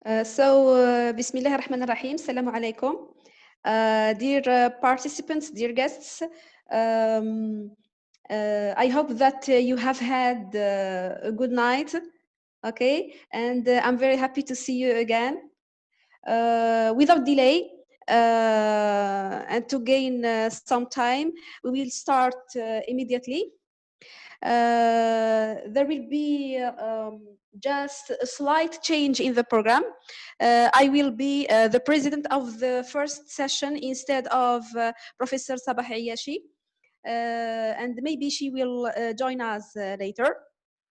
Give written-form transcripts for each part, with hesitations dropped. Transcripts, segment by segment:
Bismillah ar-Rahman ar-Rahim. Assalamu alaikum. Dear participants, dear guests, I hope that you have had a good night, okay? And I'm very happy to see you again. Without delay, and to gain some time, we will start immediately. There will be just a slight change in the program. I will be the president of the first session instead of Professor Sabah Ayashi, and maybe she will join us later.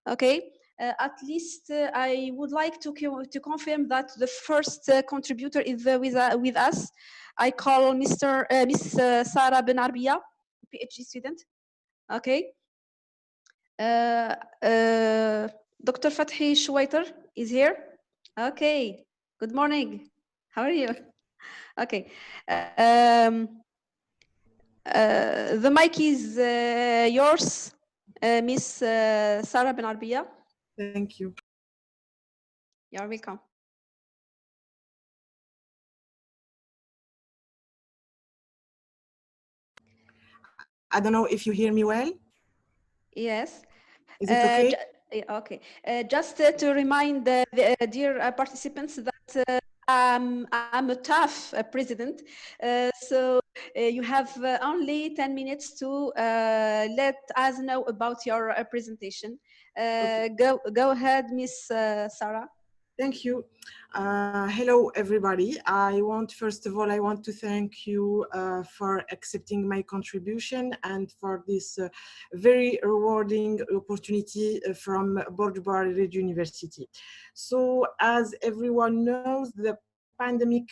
Okay. At least I would like to confirm that the first contributor is with us. I call Miss Sarah Ben Arbia, PhD student. Okay. Dr. Fathi Shwaiter is here. Okay. Good morning. How are you? Okay. The mic is yours, Miss Sarah Ben Arbia. Thank you. You're welcome. I don't know if you hear me well. Yes. Is it okay? Okay. Just to remind the dear participants that I'm a tough president, so you have only 10 minutes to let us know about your presentation. Okay. Go ahead, Miss Sarah. Thank you. Hello, everybody. First of all, I want to thank you for accepting my contribution and for this very rewarding opportunity from Bordeaux University. So, as everyone knows, the pandemic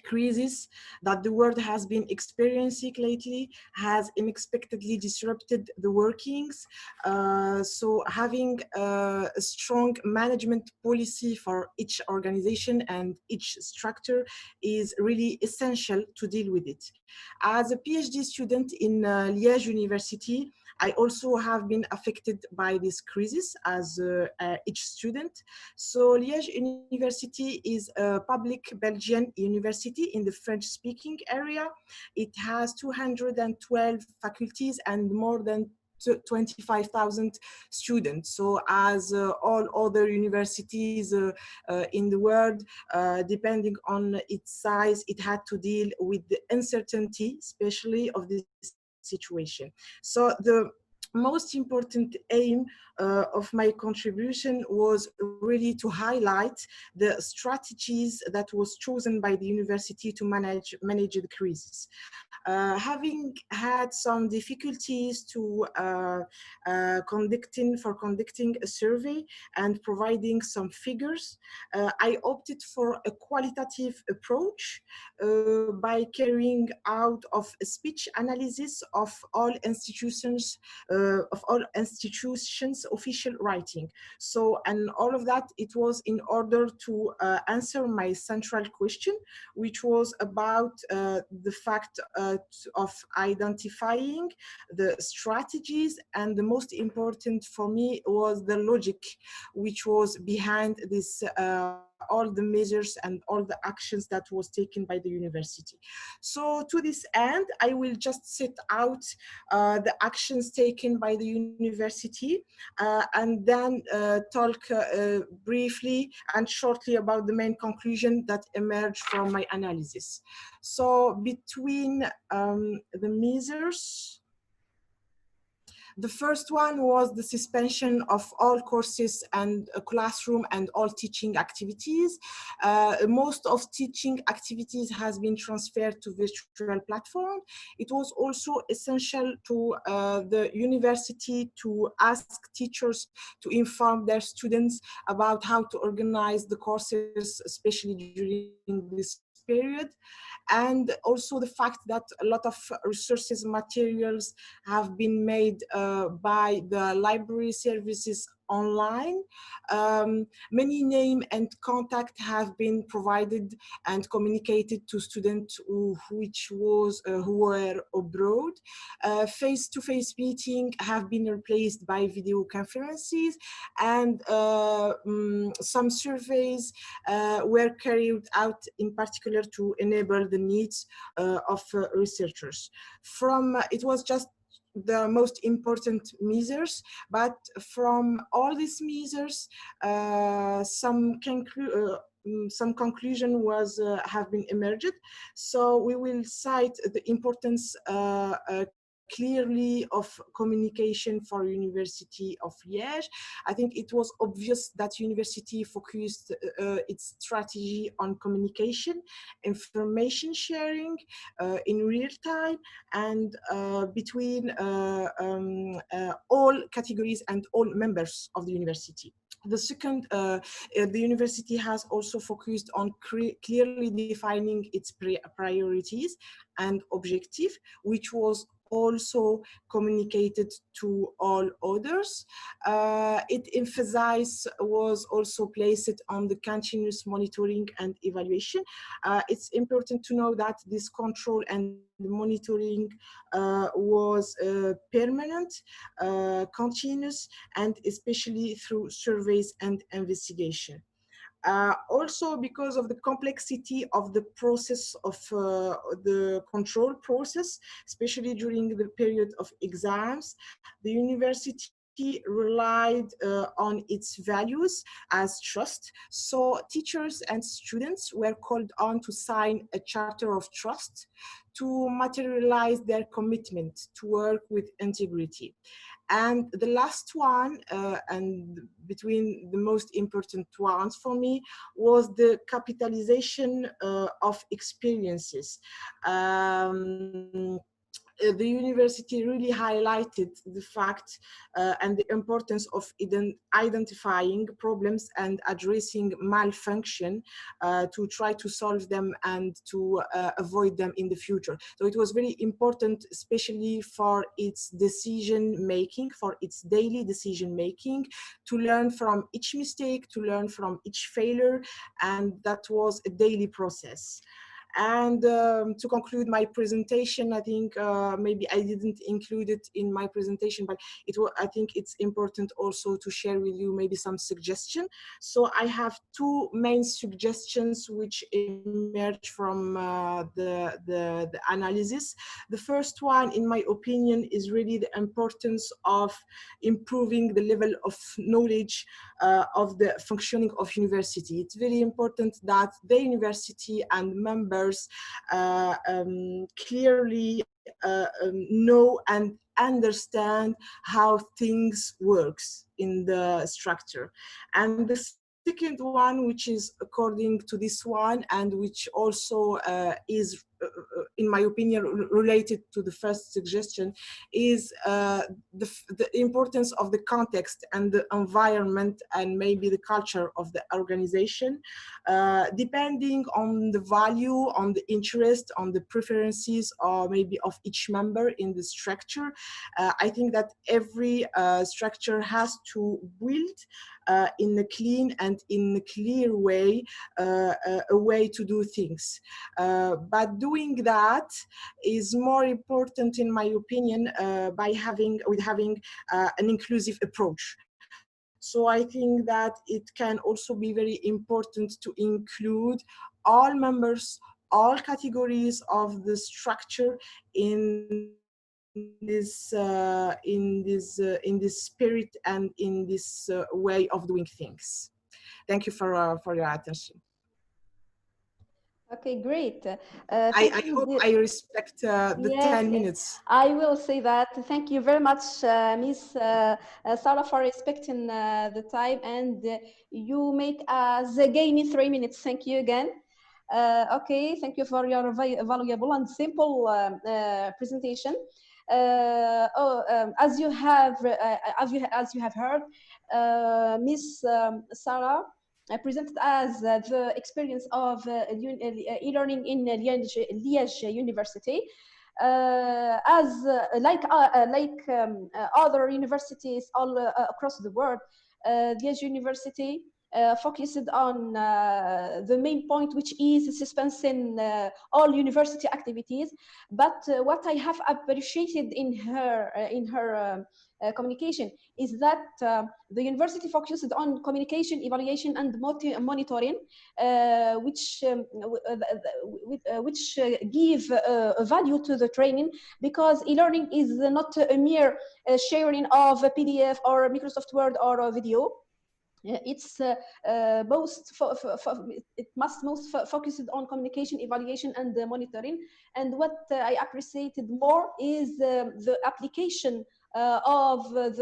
crisis that the world has been experiencing lately has unexpectedly disrupted the workings. So having a strong management policy for each organization and each structure is really essential to deal with it. As a PhD student in Liège University, I also have been affected by this crisis as each student. So Liège University is a public Belgian university in the French-speaking area. It has 212 faculties and more than 25,000 students. So as all other universities in the world, depending on its size, it had to deal with the uncertainty, especially of this situation. So the most important aim of my contribution was really to highlight the strategies that was chosen by the university to manage the crisis. Having had some difficulties to conducting a survey and providing some figures, I opted for a qualitative approach by carrying out of a speech analysis of all institutions official writing. So, and all of that, it was in order to answer my central question, which was about the fact of identifying the strategies, and the most important for me was the logic which was behind this all the measures and all the actions that was taken by the university. So to this end, I will just set out the actions taken by the university and then talk briefly and shortly about the main conclusion that emerged from my analysis. So between the measures, the first one was the suspension of all courses and classroom and all teaching activities. Most of teaching activities has been transferred to virtual platform. It was also essential to the university to ask teachers to inform their students about how to organize the courses, especially during this period. And also the fact that a lot of resources, materials have been made by the library services online. Many name and contact have been provided and communicated to students who were abroad. Face-to-face meetings have been replaced by video conferences, and some surveys were carried out in particular to enable the needs of researchers. It was just the most important measures, but from all these measures, some conclusion have been emerged. So we will cite the importance clearly of communication for University of Liège. I think it was obvious that university focused its strategy on communication, information sharing in real time, and between all categories and all members of the university. The second, the university has also focused on clearly defining its priorities and objective, which was also communicated to all others. It emphasized was also placed on the continuous monitoring and evaluation. It's important to know that this control and monitoring was permanent, continuous, and especially through surveys and investigation. Also, because of the complexity of the process of the control process, especially during the period of exams, the university relied on its values as trust. So teachers and students were called on to sign a charter of trust to materialize their commitment to work with integrity. And the last one, and between the most important ones for me, was the capitalization of experiences. The university really highlighted the fact and the importance of identifying problems and addressing malfunction to try to solve them and to avoid them in the future. So it was very important, especially for its decision making, for its daily decision making, to learn from each mistake, to learn from each failure, and that was a daily process. And to conclude my presentation, I think maybe I didn't include it in my presentation, but I think it's important also to share with you maybe some suggestion. So I have two main suggestions which emerge from the analysis. The first one, in my opinion, is really the importance of improving the level of knowledge of the functioning of university. It's very important that the university and members clearly know and understand how things works in the structure. And the second one, which is according to this one, and which also is in my opinion related to the first suggestion, is the importance of the context and the environment and maybe the culture of the organization, depending on the value, on the interest, on the preferences, or maybe of each member in the structure. I think that every structure has to build in a clean and in a clear way a way to do things. But doing that is more important, in my opinion, by having an inclusive approach. So I think that it can also be very important to include all members, all categories of the structure in this spirit and in this way of doing things. Thank you for your attention. Okay, great. I hope I respect the yes, 10 yes, minutes. I will say that. Thank you very much, Miss Sarah, for respecting the time, and you make us gain in 3 minutes. Thank you again. Okay, thank you for your valuable and simple presentation. As you have heard, Miss Sarah presented as the experience of e-learning in Liège University. As like other universities all across the world, the university focused on the main point, which is suspending all university activities. But what I have appreciated in her communication is that the university focused on communication, evaluation, and monitoring, which give value to the training, because e-learning is not a mere sharing of a PDF or Microsoft Word or a video. It's it must most focus on communication, evaluation, and monitoring. And what I appreciated more is the application of is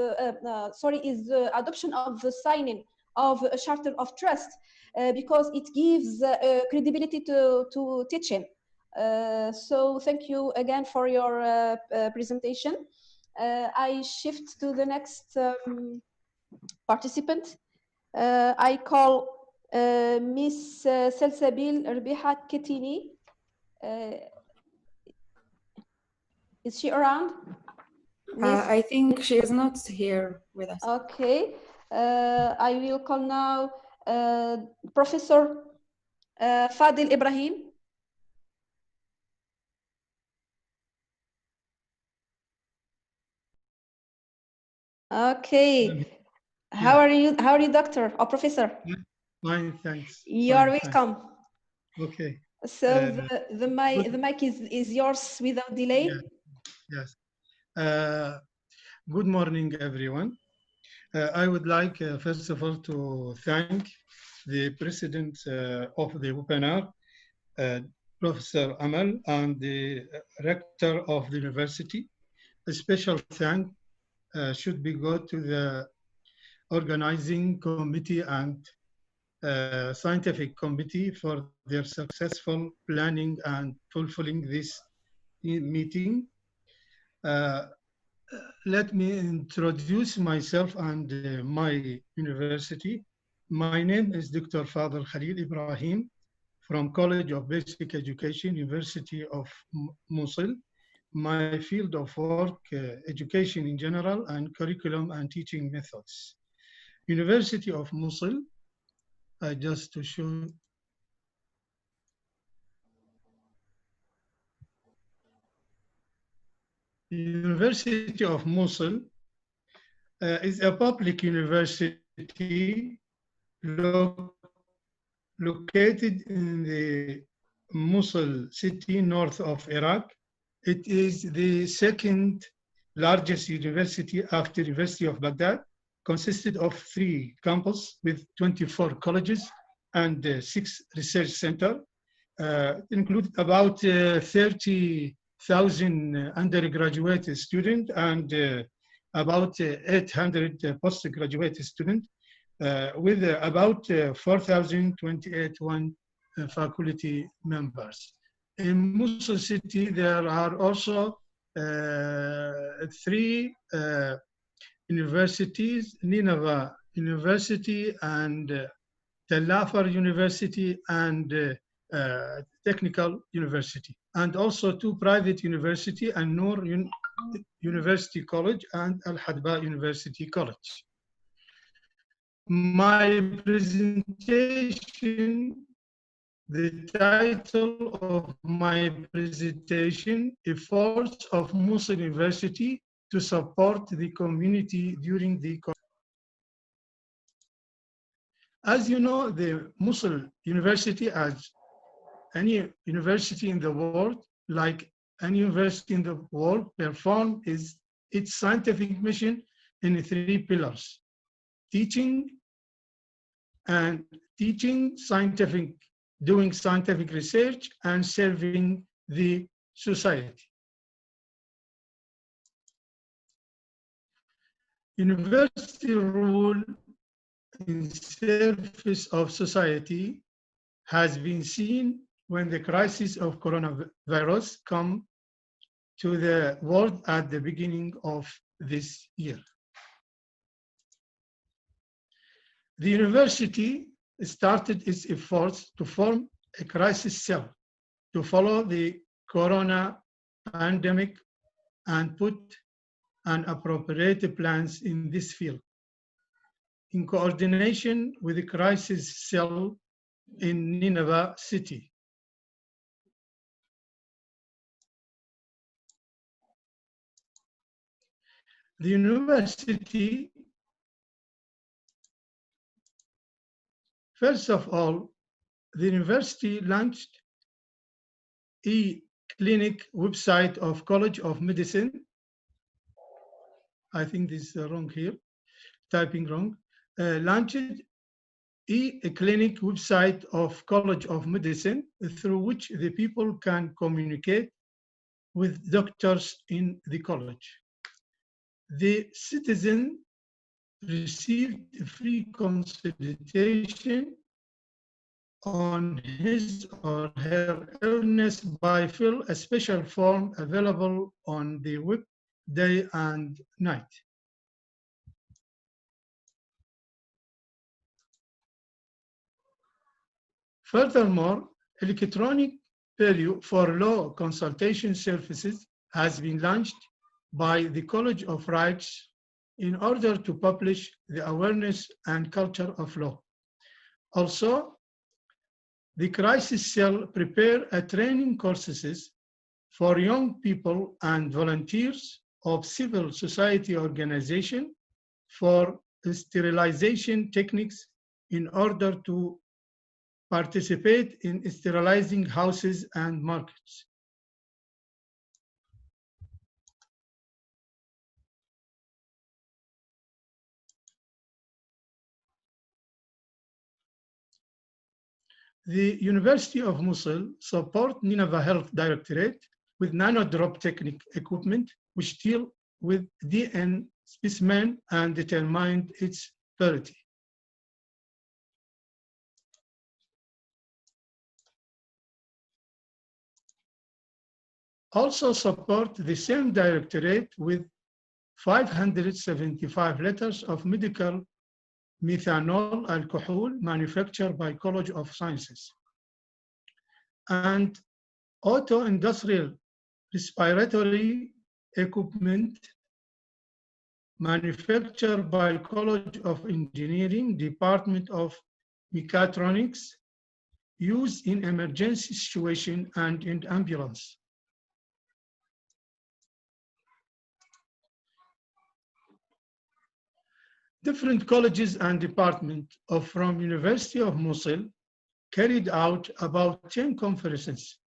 the adoption of the signing of a charter of trust, because it gives credibility to teaching. So thank you again for your presentation. I shift to the next participant. I call Miss Salsabil Rbiha Ketini. Is she around? I think she is not here with us. Okay. I will call now Professor Fadil Ibrahim. Okay. How are you? How are you, doctor or professor? Fine, thanks. You Fine, are welcome. Thanks. Okay. So the mic is yours without delay. Yes. Good morning, everyone. I would like, first of all, to thank the president of the webinar, Professor Amal, and the rector of the university. A special thank should be go to the organizing committee and scientific committee for their successful planning and fulfilling this meeting. Let me introduce myself and my university. My name is Dr. Fadil Khalil Ibrahim from College of Basic Education, University of Mosul. My field of work, education in general, and curriculum and teaching methods. University of Mosul, just to show. University of Mosul is a public university located in the Mosul city north of Iraq. It is the second largest university after University of Baghdad, consisted of 3 campuses with 24 colleges and 6 research centers. Include about 30,000 undergraduate students and about 800 postgraduate students, with about 4,028 faculty members. In Mosul city, there are also 3 universities, Nineveh University and Tel Afar University and Technical University, and also 2 private university, and Noor University College and Al-Hadba University College. My presentation, the title of my presentation, Efforts of Mosul University to support the community during the COVID. As you know, the Mosul University, as any university in the world, like any university in the world, perform its scientific mission in 3 pillars: teaching, doing scientific research, and serving the society. University role in service of society has been seen when the crisis of coronavirus come to the world at the beginning of this year. The university started its efforts to form a crisis cell to follow the corona pandemic and put an appropriate plans in this field. in coordination with the crisis cell in Nineveh city. The university, first of all, the university launched e-clinic website of College of Medicine. I think this is wrong here, typing wrong. Launched e-clinic website of College of Medicine through which the people can communicate with doctors in the college. The citizen received free consultation on his or her illness by fill a special form available on the web day and night. Furthermore, electronic preview for law consultation services has been launched by the College of Rights in order to publish the awareness and culture of law. Also, the crisis cell prepare a training courses for young people and volunteers of civil society organization for sterilization techniques in order to participate in sterilizing houses and markets. The University of Mosul support Nineveh Health Directorate with nanodrop technique equipment, which deal with DNA specimen and determine its purity. Also support the same directorate with 575 liters of medical methanol alcohol manufactured by College of Sciences, and auto-industrial respiratory equipment manufactured by College of Engineering, Department of Mechatronics, used in emergency situation and in ambulance. Different colleges and departments from University of Mosul carried out about 10 conferences,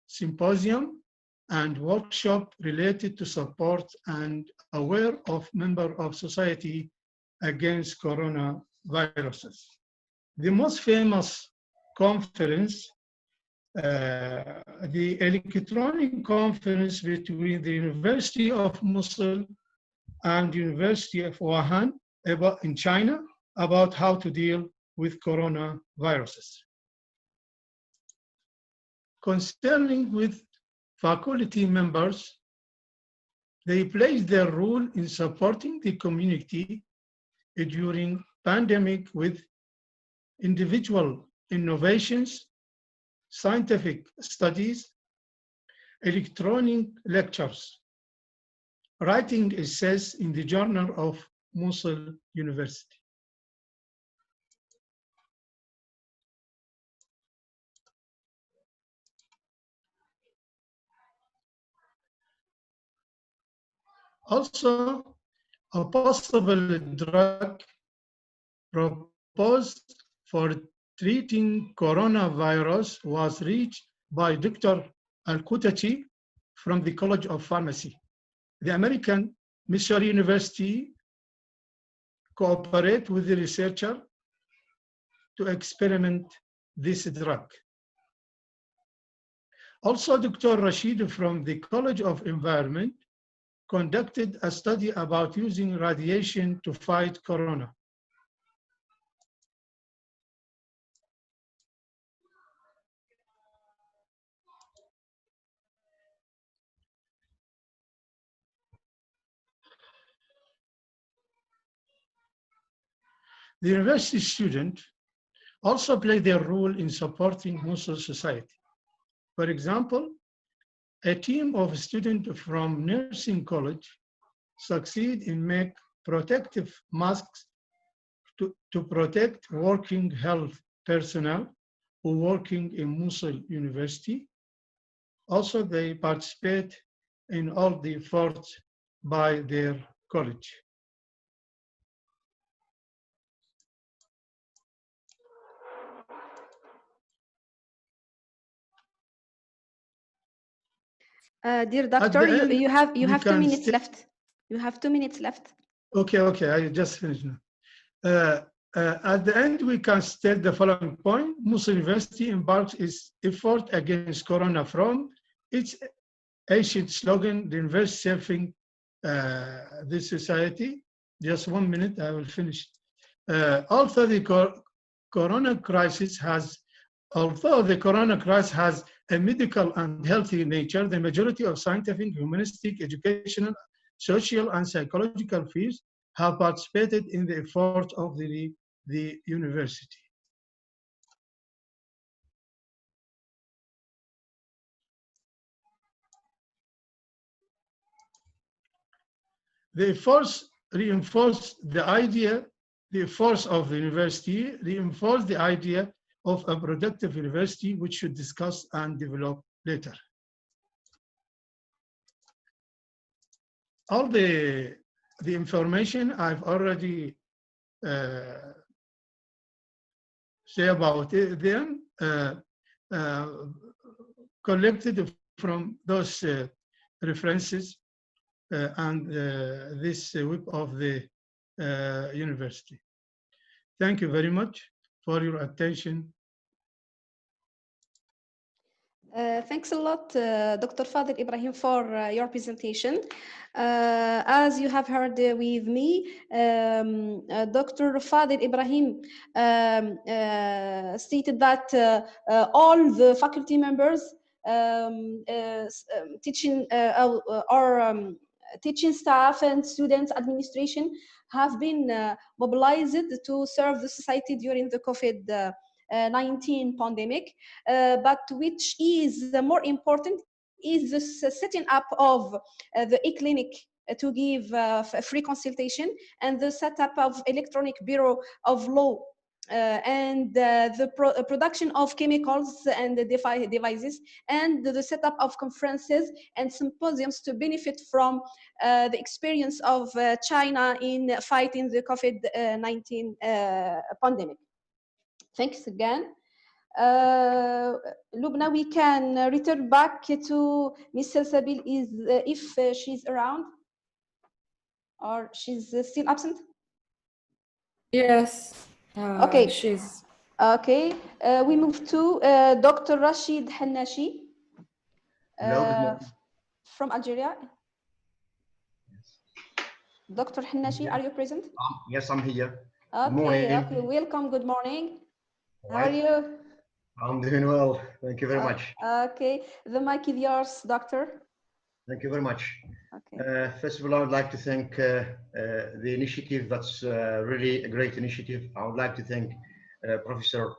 symposium, and workshop related to support and aware of member of society against coronaviruses. The most famous conference, the electronic conference between the University of Mosul and University of Wuhan in China about how to deal with coronaviruses. Concerning with faculty members, they played their role in supporting the community during pandemic with individual innovations, scientific studies, electronic lectures, writing essays in the Journal of Mosul University. Also, a possible drug proposed for treating coronavirus was reached by Dr. Al-Qutachi from the College of Pharmacy. The American Missouri University cooperate with the researcher to experiment this drug. Also, Dr. Rashid from the College of Environment conducted a study about using radiation to fight corona. The university student also play their role in supporting Mosul society. For example, a team of students from nursing college succeed in make protective masks to protect working health personnel who working in Mosul University. Also, they participate in all the efforts by their college. Dear doctor, you have 2 minutes left. You have 2 minutes left. Okay, I just finished now. At the end, we can state the following point. Mosul University embarks its effort against Corona from its ancient slogan, the university saving the society. Just 1 minute, I will finish. Although the Corona crisis has a medical and healthy nature, the majority of scientific, humanistic, educational, social, and psychological fields have participated in the effort of the university. The efforts reinforce the idea, the efforts of the university reinforce the idea of a productive university, which should discuss and develop later. All the information I've already say about them collected from those references and this web of the university. Thank you very much for your attention. Thanks a lot, Dr. Fadil Ibrahim, for your presentation. As you have heard with me, Dr. Fadil Ibrahim stated that all the faculty members teaching staff and student administration have been mobilized to serve the society during the COVID-19 pandemic, but which is more important is the setting up of the e-clinic to give free consultation, and the setup of electronic bureau of law, and the production of chemicals and devices, and the setup of conferences and symposiums to benefit from the experience of China in fighting the COVID-19 pandemic. Thanks again. Lubna, we can return back to Ms. Salsabil if she's around, or she's still absent? Yes. Okay. She's okay. We move to Dr. Rashid Hannashi from Algeria. Yes. Dr. Hannashi, are you present? Yes, I'm here. Okay, okay. Welcome. Good morning. How are you? I'm doing well. Thank you very much. Okay, the mic is yours, doctor. Thank you very much. Okay. First of all, I would like to thank the initiative. That's really a great initiative. I would like to thank Professor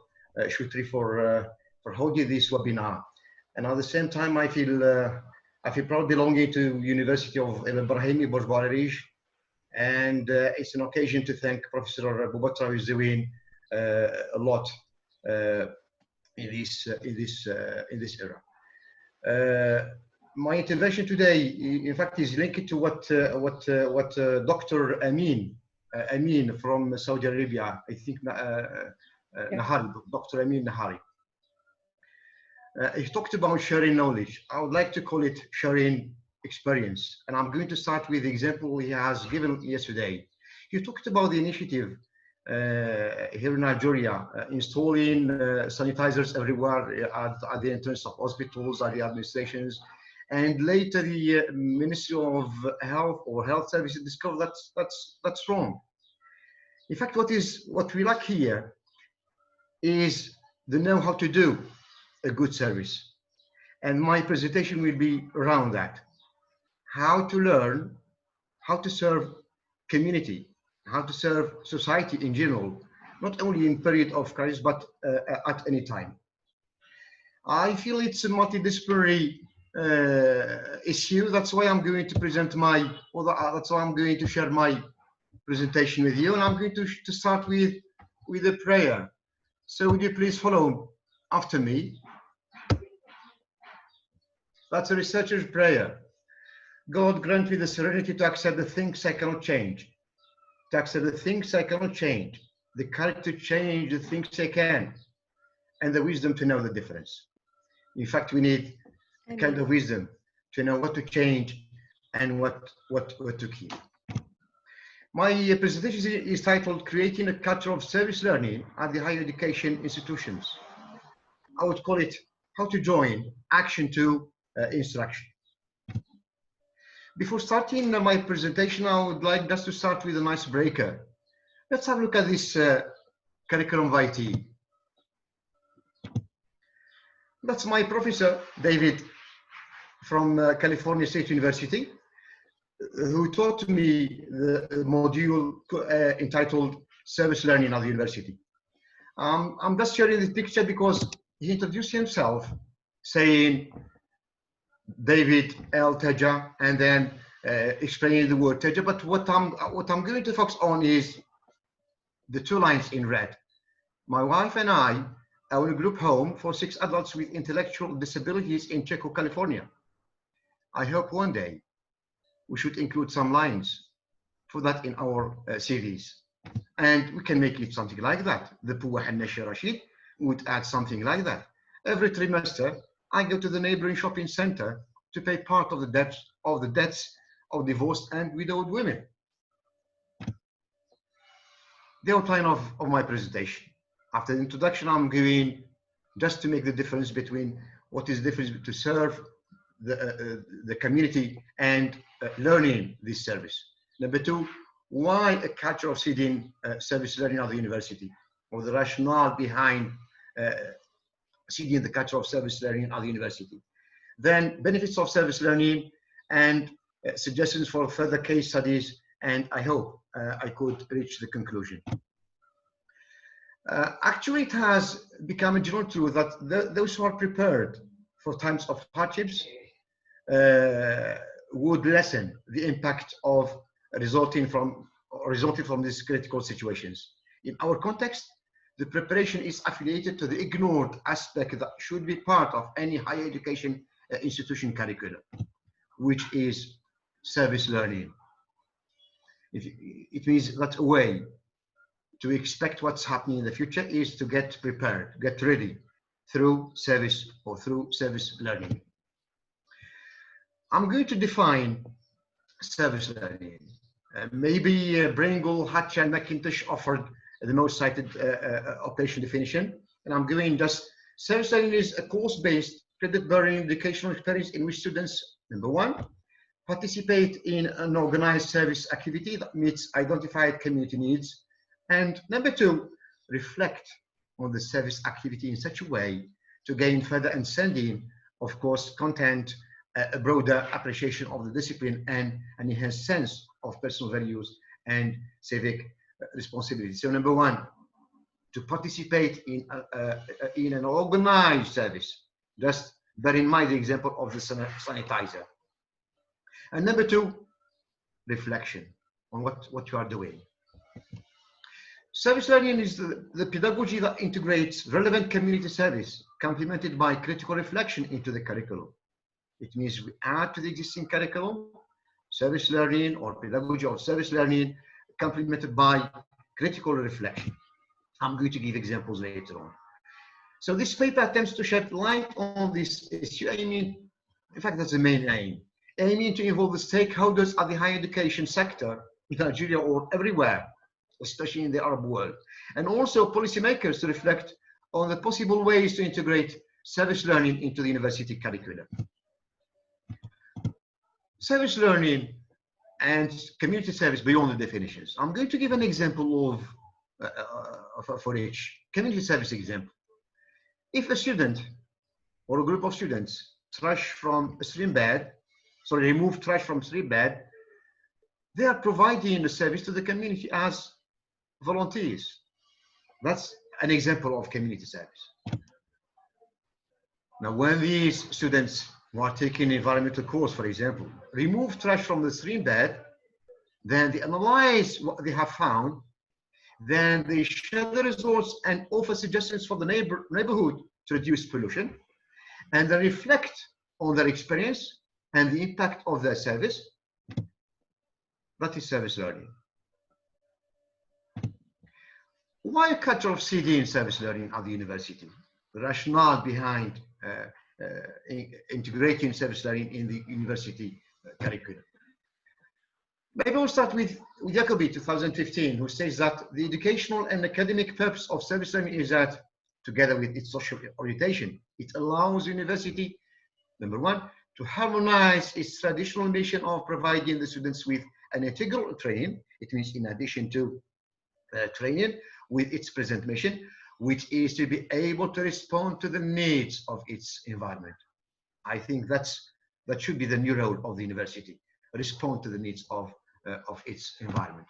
Shutri for holding this webinar. And at the same time, I feel proud belonging to University of El Brahimi Borj, and it's an occasion to thank Professor Boubacar who is doing a lot in this era. My intervention today, in fact, is linked to what Dr. Amin from Saudi Arabia, I think, Nahari, Dr. Amin Nahari. He talked about sharing knowledge. I would like to call it sharing experience. And I'm going to start with the example he has given yesterday. He talked about the initiative here in Nigeria, installing sanitizers everywhere at the entrance of hospitals, at the administrations. And later the Ministry of Health or Health Services discovered that's wrong. In fact, what we lack here is the know how to do a good service. And my presentation will be around that. How to learn, how to serve community, how to serve society in general, not only in period of crisis, but at any time. I feel it's a multidisciplinary issue. That's why I'm going to present that's why I'm going to share my presentation with you, and I'm going to start with a prayer. So would you please follow after me? That's a researcher's prayer. God, grant me the serenity to accept the things I cannot change, to accept the things I cannot change, the courage to change the things I can, and the wisdom to know the difference. In fact, we need a kind of wisdom to know what to change and what to keep. My presentation is titled Creating a Culture of Service Learning at the Higher Education Institutions. I would call it How to Join Action to Instruction. Before starting my presentation, I would like just to start with an icebreaker. Let's have a look at this curriculum vitae. That's my professor, David, from California State University, who taught me the module entitled Service Learning at the University. I'm just sharing this picture because he introduced himself saying David L. Teja, and then explaining the word Teja. But what I'm going to focus on is the two lines in red. My wife and I own a group home for 6 adults with intellectual disabilities in Chico, California. I hope one day we should include some lines for that in our series. And we can make it something like that. The Puwa Hannashi Rashid would add something like that. Every trimester, I go to the neighboring shopping center to pay part of the debts of divorced and widowed women. The outline of my presentation. After the introduction, I'm going just to make the difference between what is the difference to serve the community and learning this service. Number two, why a culture of seeding service learning at the university, or the rationale behind seeding the culture of service learning at the university. Then benefits of service learning and suggestions for further case studies, and I hope I could reach the conclusion. Actually, it has become a general truth that those who are prepared for times of hardships would lessen the impact of resulting from these critical situations. In our context, the preparation is affiliated to the ignored aspect that should be part of any higher education institution curriculum, which is service learning. It means that a way to expect what's happening in the future is to get prepared, get ready through service or through service learning. I'm going to define service learning. Maybe Bringle, Hatch, and McIntosh offered the most cited operation definition, and I'm going just service learning is a course-based credit-bearing educational experience in which students, number one, participate in an organized service activity that meets identified community needs, and number two, reflect on the service activity in such a way to gain further understanding, of course, content, a broader appreciation of the discipline, and an enhanced sense of personal values and civic responsibility. So number one, to participate in an organized service. Just bear in mind the example of the sanitizer. And number two, reflection on what you are doing. Service learning is the pedagogy that integrates relevant community service complemented by critical reflection into the curriculum. It means we add to the existing curriculum service learning or pedagogy of service learning complemented by critical reflection. I'm going to give examples later on. So this paper attempts to shed light on this issue. In fact, that's the main aim. Aiming to involve the stakeholders of the higher education sector in Nigeria or everywhere, especially in the Arab world, and also policymakers to reflect on the possible ways to integrate service learning into the university curriculum. Service learning and community service beyond the definitions. I'm going to give an example for each. Community service example. If a student or a group of students remove trash from stream bed, they are providing a service to the community as volunteers. That's an example of community service. Now, when these students who are taking environmental course, for example, remove trash from the stream bed, Then they analyze what they have found. Then they share the results and offer suggestions for the neighborhood to reduce pollution. And they reflect on their experience and the impact of their service. That is service learning. Why a culture of CD in service learning at the university? The rationale behind integrating service learning in the university curriculum. Maybe we'll start with Jacobi, 2015, who says that the educational and academic purpose of service learning is that, together with its social orientation, it allows university, number one, to harmonize its traditional mission of providing the students with an integral training. It means in addition to training, with its present mission, which is to be able to respond to the needs of its environment. I think that should be the new role of the university, respond to the needs of its environment.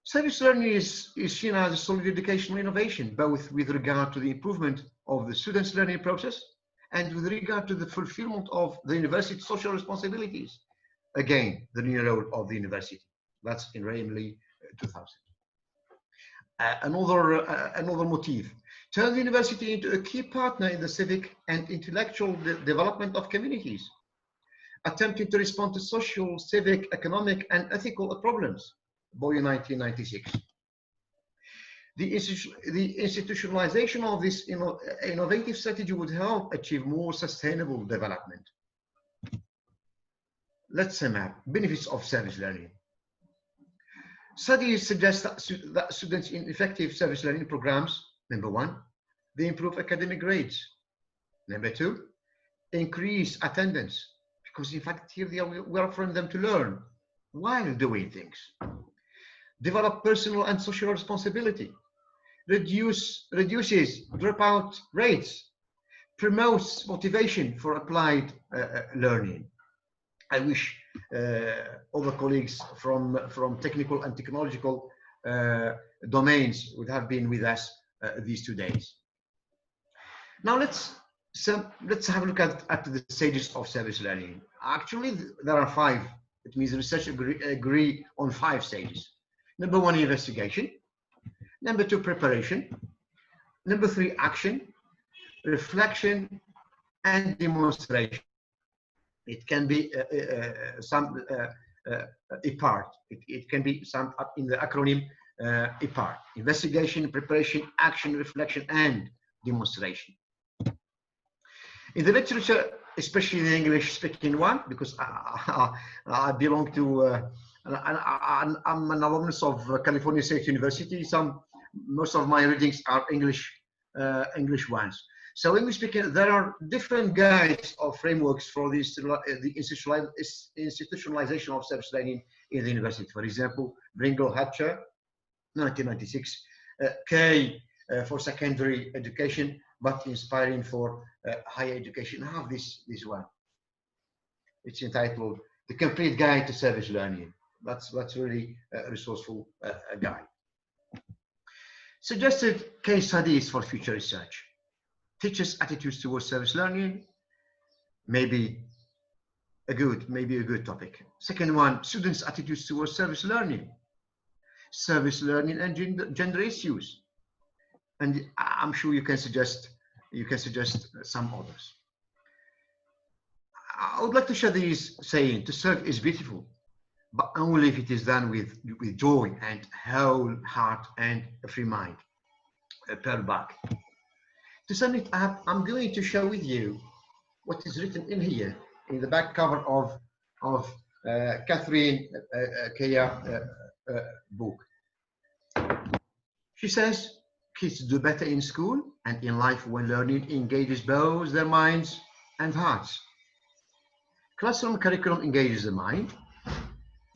Service learning is seen as a solid educational innovation, both with regard to the improvement of the students' learning process and with regard to the fulfillment of the university's social responsibilities. Again, the new role of the university. That's in Raimley 2000. Another motif, turn the university into a key partner in the civic and intellectual development of communities, attempting to respond to social, civic, economic, and ethical problems. Boy, 1996. The institutionalization of this innovative strategy would help achieve more sustainable development. Let's sum up benefits of service learning. Studies suggest that students in effective service learning programs, number one, they improve academic grades. Number two, increase attendance, because in fact here we're offering them to learn while doing things. Develop personal and social responsibility, reduces dropout rates, promotes motivation for applied learning. I wish other colleagues from technical and technological domains would have been with us these 2 days. Now let's have a look at the stages of service learning. Actually, there are 5. It means research agree on 5 stages. Number 1, investigation. Number 2, preparation. Number 3, action, reflection, and demonstration. It can be IPART. It can be summed up in the acronym IPART: investigation, preparation, action, reflection, and demonstration. In the literature, especially the English-speaking one, because I belong to, I'm an alumnus of California State University. Most of my readings are English ones. So English speaking, there are different guides or frameworks for the institutionalization of service learning in the university. For example, Bringle Hatcher, 1996, K for secondary education, but inspiring for higher education. I have this one. It's entitled The Complete Guide to Service Learning. That's really a resourceful guide. Suggested case studies for future research. Teachers' attitudes towards service learning, maybe a good topic. Second one, students' attitudes towards service learning and gender issues. And I'm sure you can suggest some others. I would like to share these saying: to serve is beautiful, but only if it is done with joy and whole heart and a free mind. Pearl Buck. To sum it up, I'm going to share with you what is written in here in the back cover of Catherine Kaya book. She says, kids do better in school and in life when learning engages both their minds and hearts. Classroom curriculum engages the mind.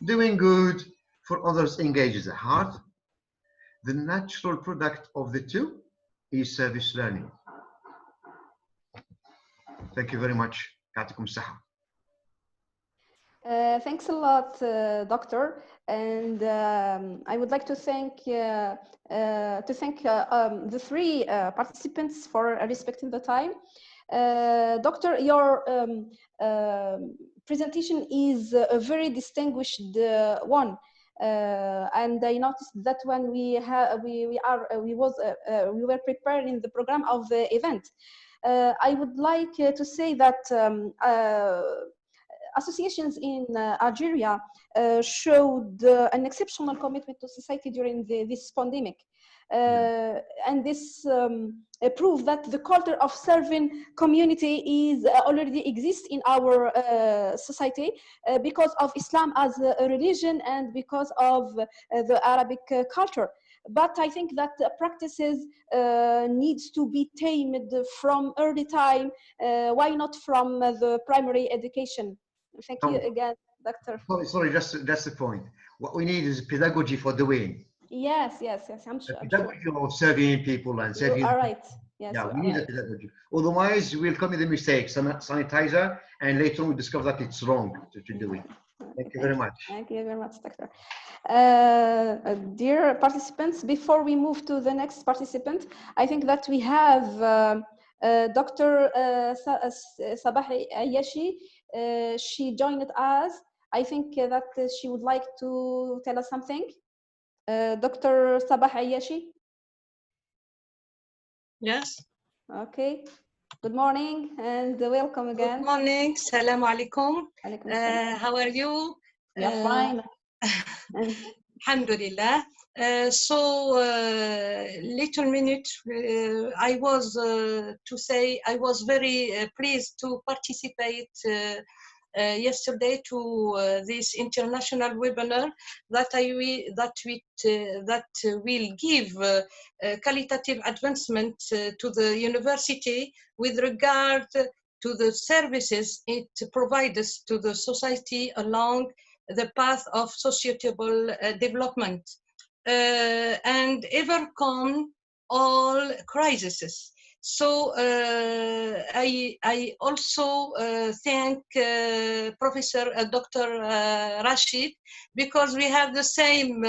Doing good for others engages the heart. The natural product of the two is service learning. Thank you very much. Thanks a lot, Doctor. And I would like to thank the 3 participants for respecting the time. Doctor, your presentation is a very distinguished one. And I noticed that when we were preparing the program of the event, I would like to say that associations in Algeria showed an exceptional commitment to society during this pandemic. And this proved that the culture of serving community is already exists in our society because of Islam as a religion and because of the Arabic culture. But I think that practices needs to be tamed from early time. Why not from the primary education? Thank you again, Doctor. Sorry, that's the point. What we need is pedagogy for doing. Yes, I'm sure. Pedagogy of serving people and serving. You are right. Yes, yeah, we need a pedagogy. Otherwise, we'll commit the mistake, sanitizer, and later on we discover that it's wrong to do it. Thank you very much. Thank you very much, Doctor. Dear participants, before we move to the next participant, I think that we have Dr. Sabahi Ayashi. She joined us. I think that she would like to tell us something. Dr. Sabah Ayashi. Yes. Okay. Good morning and welcome again. Good morning. Assalamu alaikum. How are you? We are fine. Alhamdulillah. Little minute, I was to say I was very pleased to participate yesterday to this international webinar that will give qualitative advancement to the university with regard to the services it provides to the society along the path of societal development and overcome all crises. So I also thank Professor Dr. Rashid, because we have the same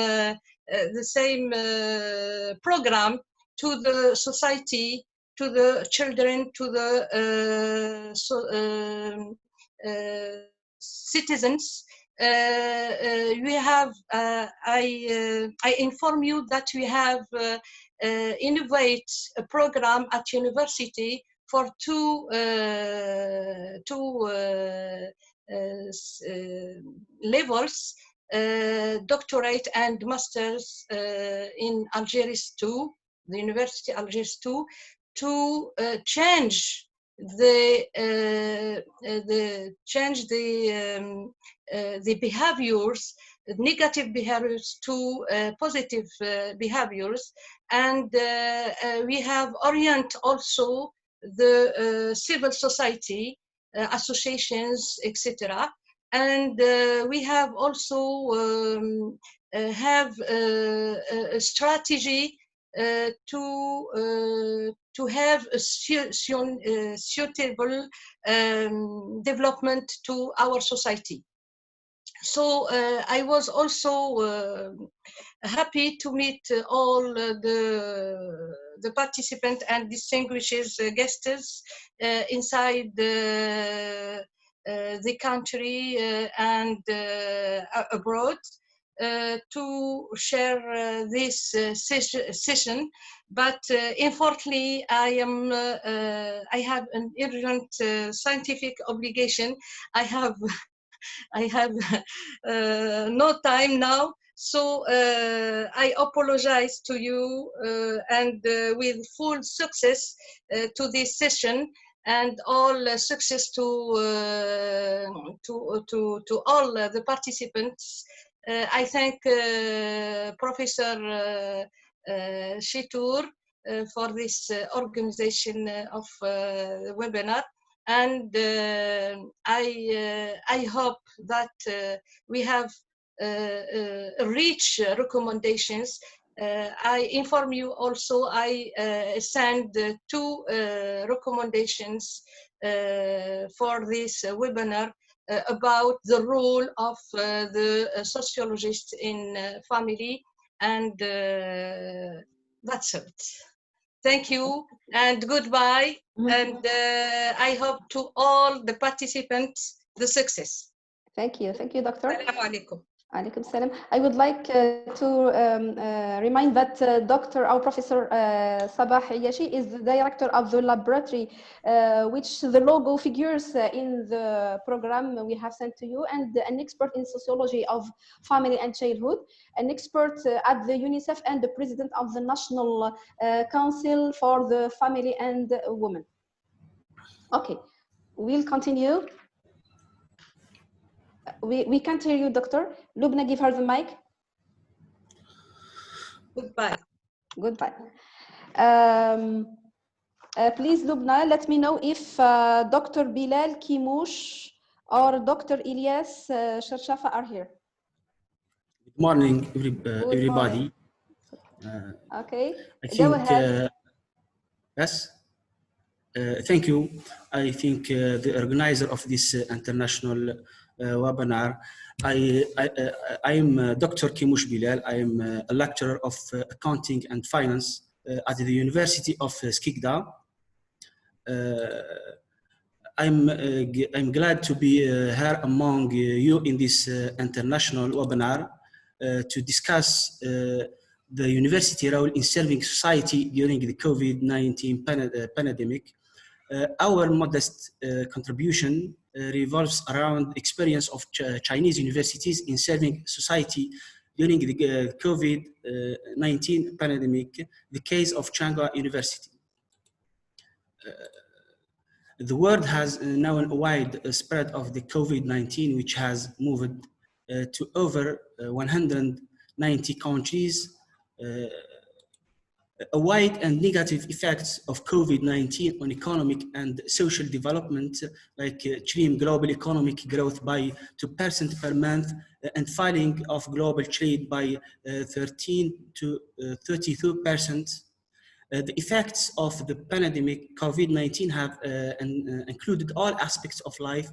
program to the society, to the children, to the citizens. We have I inform you that we have innovate a program at university for two levels, doctorate and masters in Algiers 2, the University Algiers 2, to change the behaviors, negative behaviors, to positive behaviors, and we have orient also the civil society associations, etc. And we have also have a strategy to have a suitable development to our society. So I was also happy to meet all the participants and distinguished guests inside the country and abroad. To share this session, but unfortunately I have an urgent scientific obligation. I have no time now, so I apologize to you and with full success to this session, and all success to all the participants. I thank Professor Chitour for this organization of the webinar, and I hope that we have rich recommendations. I inform you also, I send two recommendations for this webinar about the role of the sociologist in family, and that's it. Thank you and goodbye, and I hope to all the participants the success. Thank you, Doctor. Assalamu alaikum. Alaikum salam. I would like to remind that our Professor Sabah Yashi is the director of the laboratory, which the logo figures in the program we have sent to you, and an expert in sociology of family and childhood, an expert at the UNICEF, and the president of the National Council for the Family and Women. Okay, we'll continue. We can't hear you, Doctor. Lubna, give her the mic. Goodbye. Goodbye. Please, Lubna, let me know if Dr. Bilal Kimouche or Dr. Ilyas Sharshafa are here. Good morning, everybody. Okay, I go think, ahead. yes, thank you. I think the organizer of this international webinar, I am Dr. Kimouche Bilal. I am a lecturer of accounting and finance at the University of Skikda. I'm glad to be here among you in this international webinar to discuss the university role in serving society during the COVID-19 pandemic. Our modest contribution revolves around the experience of Chinese universities in serving society during the COVID-19 pandemic, the case of Tsinghua University. The world has now a wide spread of the COVID-19, which has moved to over 190 countries. A wide and negative effects of COVID-19 on economic and social development, like trim global economic growth by 2% per month and falling of global trade by 13 to 32%. The effects of the pandemic COVID-19 have included all aspects of life,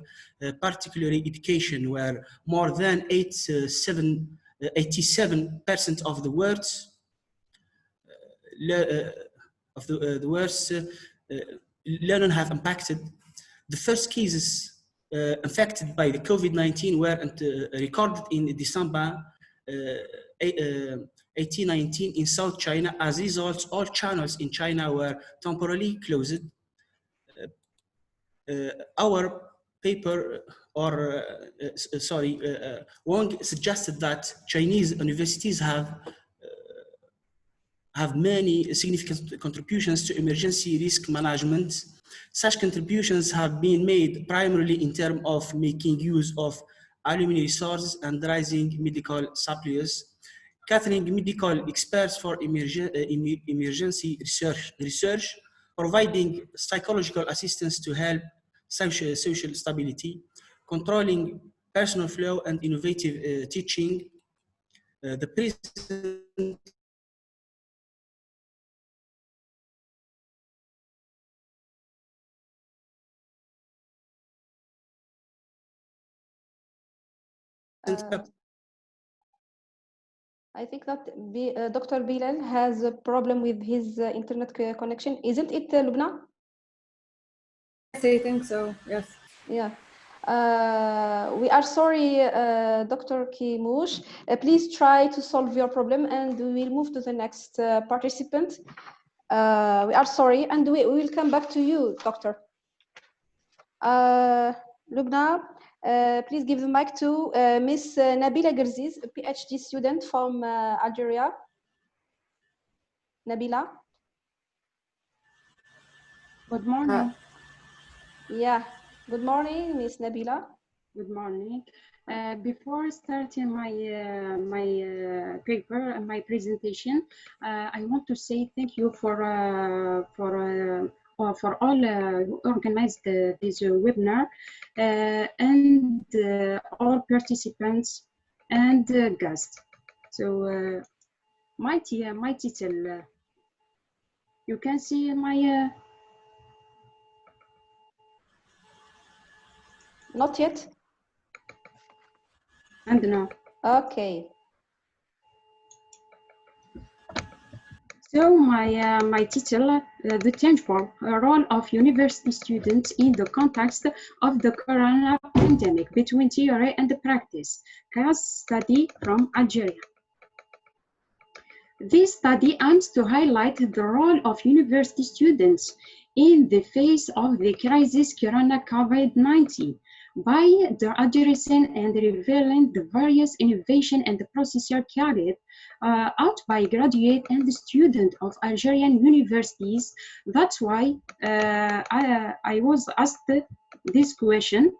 particularly education, where more than 87% of the words learning have impacted. The first cases infected by the COVID-19 were recorded in December 1819 in South China. As a result, all channels in China were temporarily closed. Our paper, Wang suggested that Chinese universities have many significant contributions to emergency risk management. Such contributions have been made primarily in terms of making use of alumni resources and raising medical supplies, gathering medical experts for emergency research, providing psychological assistance to help social stability, controlling personal flow and innovative teaching. The president I think that Dr. Bilal has a problem with his internet connection. Isn't it, Lubna? Yes, I think so, yes. Yeah. We are sorry, Dr. Kimouche. Please try to solve your problem and we will move to the next participant. We are sorry and we will come back to you, Doctor. Lubna, please give the mic to Miss Nabila Gerziz, a PhD student from Algeria. Nabila? Good morning. Yeah, good morning, Miss Nabila. Good morning. Before starting my paper and my presentation, I want to say thank you for all who organized this webinar and all participants and guests. So my title, you can see my. Not yet. And no. Okay. So my title, the tangible role of university students in the context of the corona pandemic between theory and practice, case study from Algeria. This study aims to highlight the role of university students in the face of the crisis corona COVID-19 by addressing and revealing the various innovation and the procedure carried out by graduate and student of Algerian universities. That's why I was asked this question: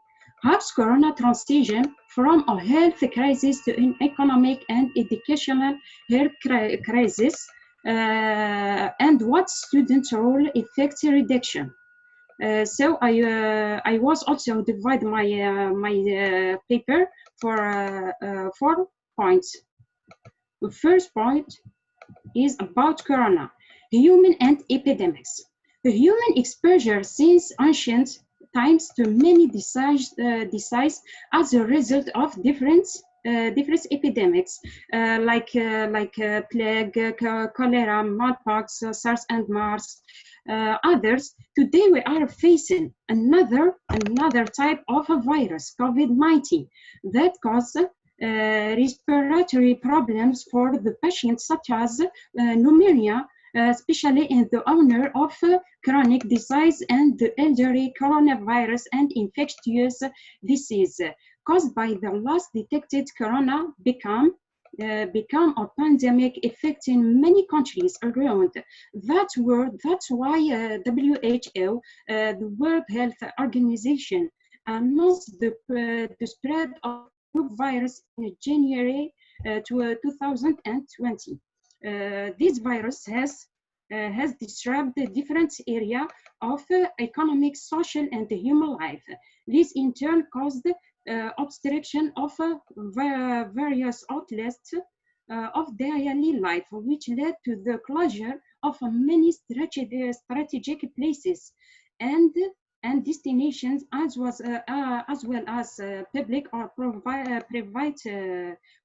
has Corona transition from a health crisis to an economic and educational health crisis? And what student role affects reduction? So I was also divide my paper for 4 points. The first point is about Corona, human and epidemics. The human exposure since ancient times to many diseases as a result of different epidemics like plague, cholera, smallpox, SARS and MERS. Others. Today we are facing another type of a virus, COVID-19, that causes respiratory problems for the patients, such as pneumonia, especially in the owner of chronic disease and the elderly. Coronavirus and infectious disease caused by the last detected corona become a pandemic affecting many countries around. That's why WHO, the World Health Organization, announced the spread of the virus in January 2020. This virus has disrupted different areas of economic, social, and human life. This in turn caused obstruction of various outlets of daily life, which led to the closure of many strategic places and destinations, as well as public or private,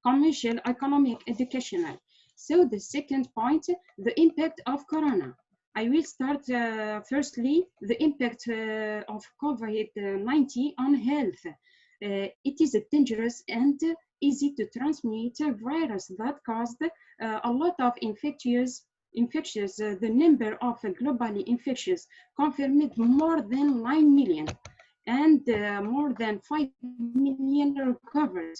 commercial, economic, educational. So the second point, the impact of Corona. I will start firstly the impact of COVID-19 on health. It is a dangerous and easy to transmit virus that caused a lot of infectious. The number of globally infectious confirmed more than 9 million and more than 5 million recovered.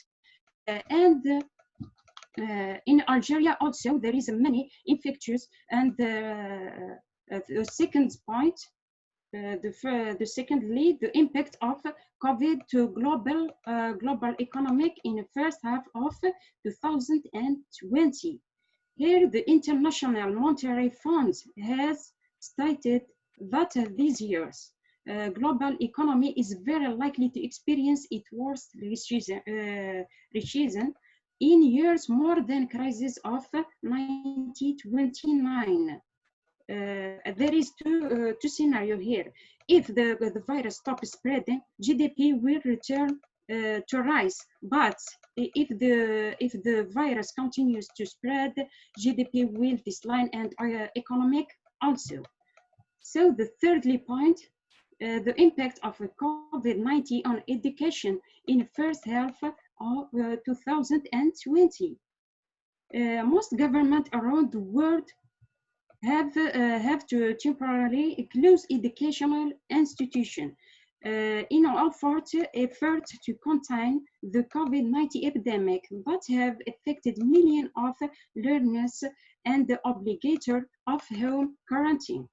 In Algeria also there is many infectious. And the second point, secondly, the impact of COVID to global economic in the first half of 2020. Here, the International Monetary Fund has stated that these years, global economy is very likely to experience its worst recession in years more than crisis of 1929. There is two scenarios here. If the virus stops spreading, GDP will return to rise, but if the virus continues to spread, GDP will decline and economic also. So the thirdly point, the impact of COVID-19 on education in the first half of 2020. Most governments around the world have to temporarily close educational institutions in an effort to contain the COVID-19 epidemic that have affected millions of learners and the obligator of home quarantine.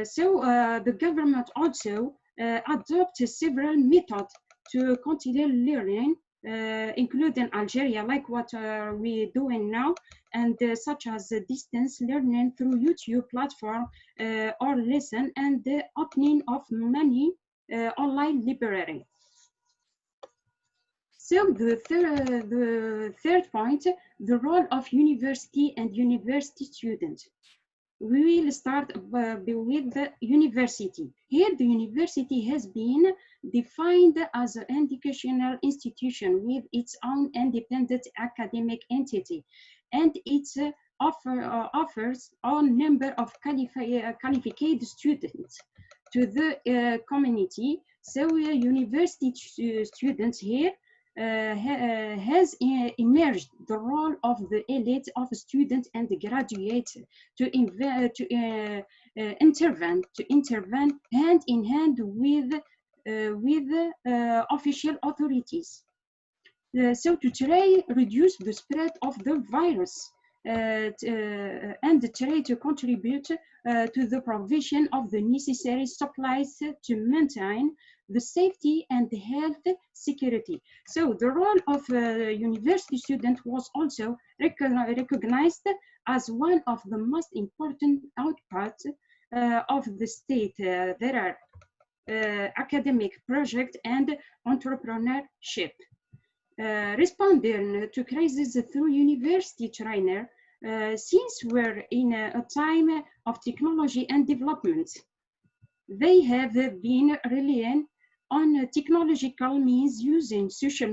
So the government also adopted several methods to continue learning, including Algeria, like what we're doing now, and such as distance learning through YouTube platform or lesson, and the opening of many online libraries. So the third point, the role of university and university students. We will start with the university. Here, the university has been defined as an educational institution with its own independent academic entity. and it offers a number of qualified students to the community. So university students here has emerged the role of the elite of students and graduates to intervene hand in hand with official authorities. So to try reduce the spread of the virus and try to contribute to the provision of the necessary supplies to maintain the safety and the health security. So the role of university student was also recognized as one of the most important outputs of the state. There are academic project and entrepreneurship. Responding to crisis through university trainer, since we're in a time of technology and development, they have been relying on technological means using social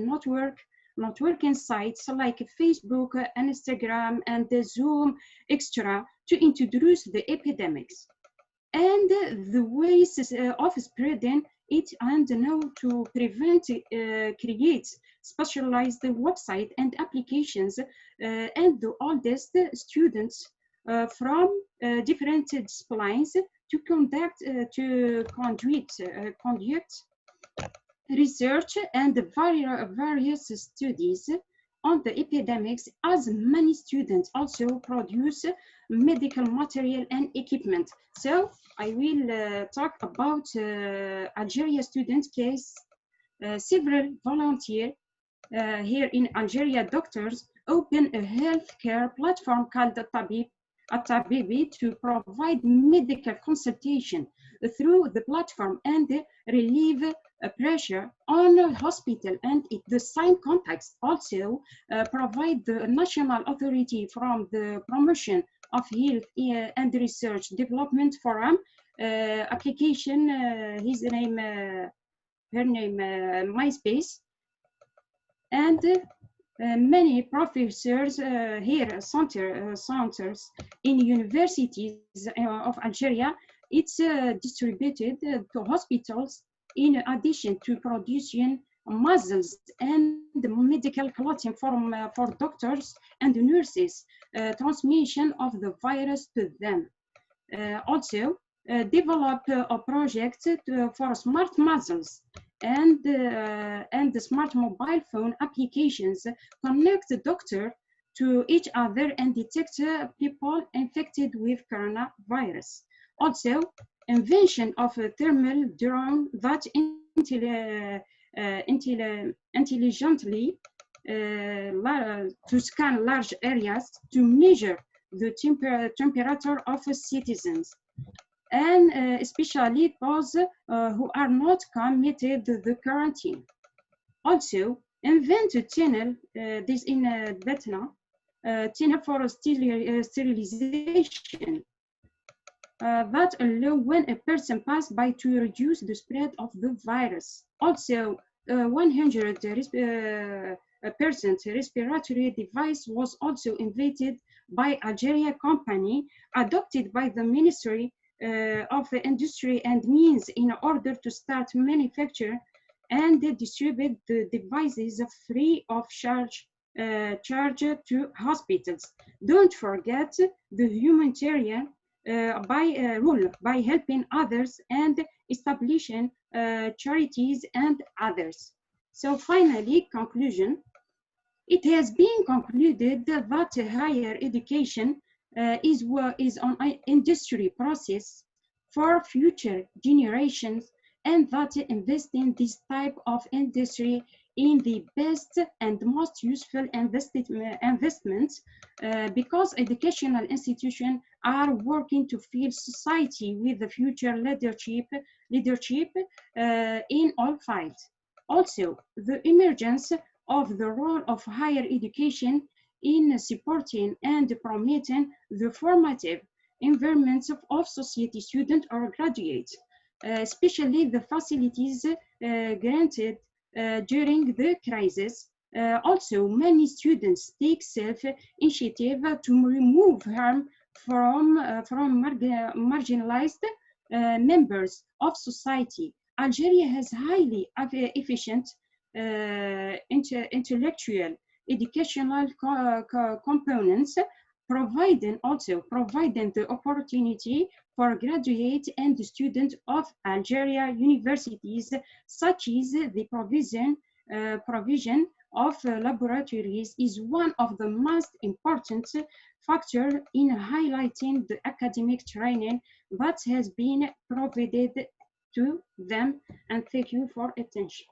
networking sites like Facebook, Instagram, and Zoom, etc., to introduce the epidemics and the ways of spreading it, and now to prevent create specialized website and applications and the oldest students from different disciplines to conduct research and various studies on the epidemics, as many students also produce medical material and equipment. So I will talk about Algeria student case. Several volunteers here in Algeria, doctors, open a healthcare platform called Tabibi to provide medical consultation through the platform and relieve pressure on the hospital, and in the same context also provide the national authority from the promotion of health and research development forum application, her name MySpace, and many professors here centers in universities of Algeria. It's distributed to hospitals in addition to producing muzzles and medical clothing for doctors and nurses, transmission of the virus to them. Also, develop a project for smart muzzles and the smart mobile phone applications connect the doctor to each other and detect people infected with coronavirus. Also, invention of a thermal drone that intelligently to scan large areas to measure the temperature of citizens, and especially those who are not committed to the quarantine. Also, invent a tunnel, this in Vietnam, tunnel for sterilization that allow when a person pass by to reduce the spread of the virus. Also, 100% respiratory device was also invented by Algeria company, adopted by the Ministry of Industry and Mines in order to start manufacture and distribute the devices free of charge to hospitals. Don't forget the humanitarian role by helping others and establishing charities and others. So finally, conclusion. It has been concluded that higher education is on an industry process for future generations, and that investing this type of industry in the best and most useful investments because educational institutions are working to fill society with the future leadership in all fields. Also, the emergence of the role of higher education in supporting and promoting the formative environments of society, students or graduates, especially the facilities granted during the crisis, Also, many students take self-initiative to remove harm from marginalized members of society. Algeria has highly efficient intellectual educational components, providing the opportunity for graduate and students of Algeria universities, such as the provision of laboratories is one of the most important factors in highlighting the academic training that has been provided to them. And thank you for attention.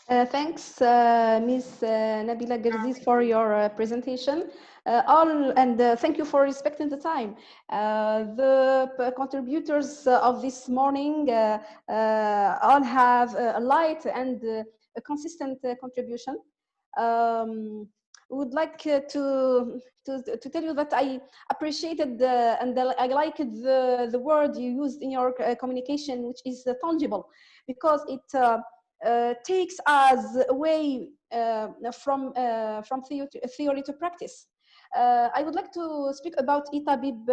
Thanks, Ms. Nabila Gerziz, for your presentation. Thank you for respecting the time. The contributors of this morning all have a light and a consistent contribution. Would like to tell you that I appreciated and I liked the word you used in your communication, which is tangible, because it takes us away from theory to practice. I would like to speak about eTabib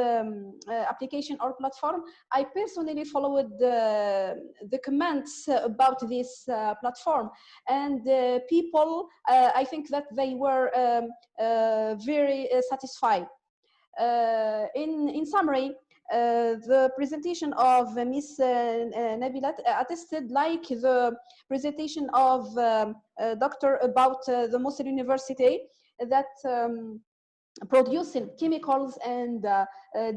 application or platform. I personally followed the comments about this platform, and people, I think that they were very satisfied. In summary, the presentation of Ms. Nabila attested like the presentation of doctor about the Mosul University that producing chemicals and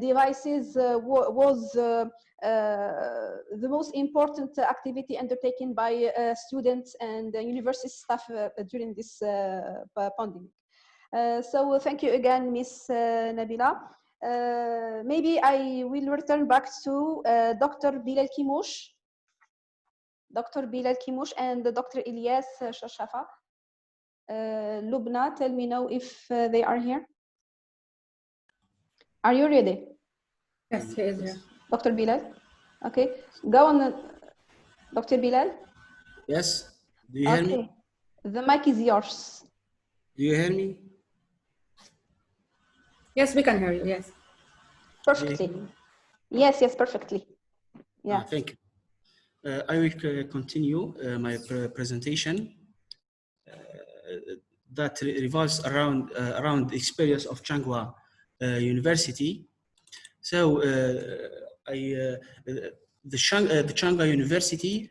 devices was the most important activity undertaken by students and university staff during this pandemic. So thank you again, Ms. Nabila. Maybe I will return back to Dr. Bilal Kimouche. Dr. Bilal Kimouche and Dr. Ilyas Shashafa. Lubna, tell me now if they are here. Are you ready? Yes, he is here. Dr. Bilal? Okay, go on, Dr. Bilal. Yes, do you hear me? The mic is yours. Do you hear me? Yes, we can hear you, yes. Perfectly. Yes, perfectly. Yeah. Thank you. I will continue my presentation that revolves around the experience of Changhua University. So the Changhua University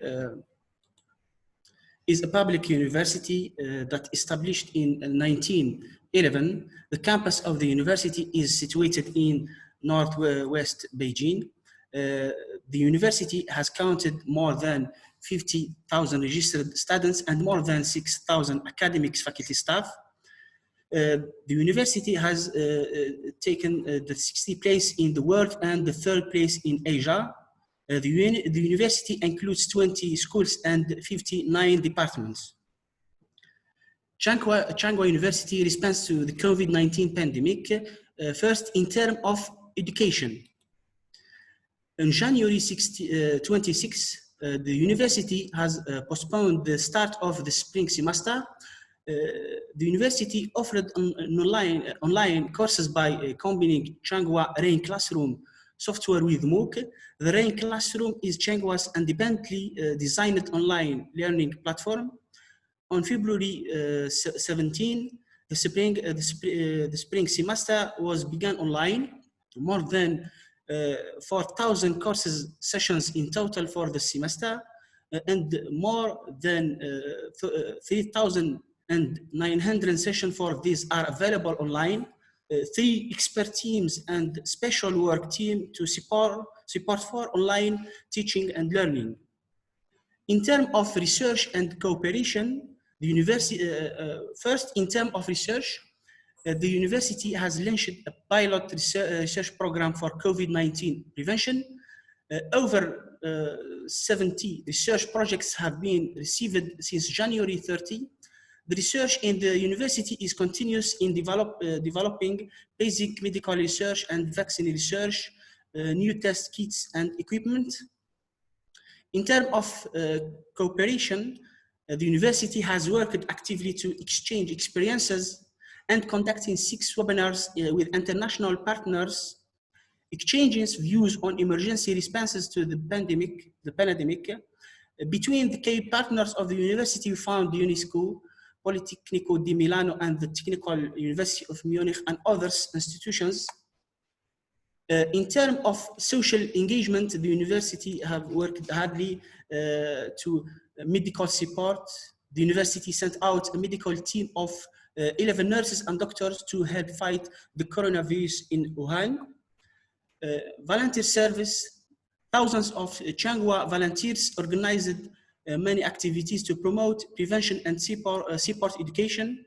is a public university that established in 1911. The campus of the university is situated in northwest Beijing. The university has counted more than 50,000 registered students and more than 6,000 academics, faculty, staff. The university has taken the 60th place in the world and the 3rd place in Asia. The university includes 20 schools and 59 departments. Changhua University responds to the COVID-19 pandemic, first in terms of education. On January 26, the university has postponed the start of the spring semester. The university offered online courses by combining Changhua Rain Classroom software with MOOC. The Rain Classroom is Changhua's independently designed online learning platform. On February 17, the spring semester was begun online. More than 4,000 courses sessions in total for the semester, and more than 3,900 sessions for these are available online. 3 expert teams and special work team to support for online teaching and learning. In terms of research and cooperation, the university, first in terms of research, the university has launched a pilot research program for COVID-19 prevention. Over 70 research projects have been received since January 30. The research in the university is continuous in developing basic medical research and vaccine research, new test kits and equipment. In terms of cooperation, The university has worked actively to exchange experiences and conducting 6 webinars with international partners, exchanging views on emergency responses to the pandemic. Between the key partners of the university, we found UNESCO, Politecnico di Milano, and the Technical University of Munich, and other institutions. In terms of social engagement, the university have worked hardly to medical support. The university sent out a medical team of 11 nurses and doctors to help fight the coronavirus in Wuhan. Volunteer service, thousands of Changhua volunteers organized many activities to promote prevention and support education.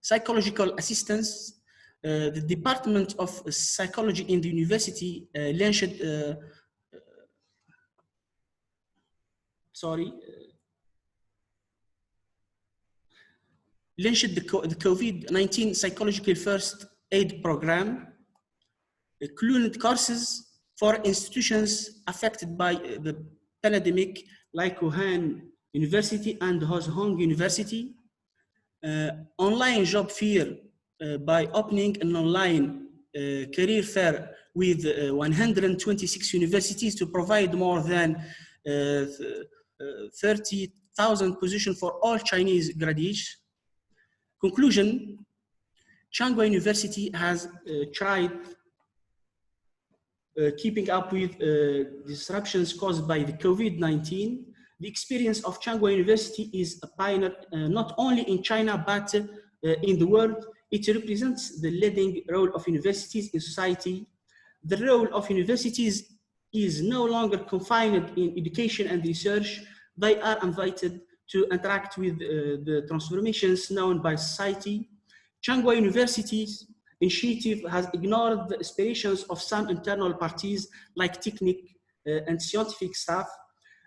Psychological assistance, the Department of Psychology in the university launched the COVID-19 psychological first aid program, included courses for institutions affected by the pandemic, like Wuhan University and Hong University. Online job fair by opening an online career fair with 126 universities to provide more than 30,000 positions for all Chinese graduates. Conclusion, Changhua University has tried keeping up with disruptions caused by the COVID-19. The experience of Changhua University is a pioneer not only in China, but in the world. It represents the leading role of universities in society. The role of universities is no longer confined in education and research. They are invited to interact with the transformations known by society. Changhua University's initiative has ignored the aspirations of some internal parties like technical and scientific staff.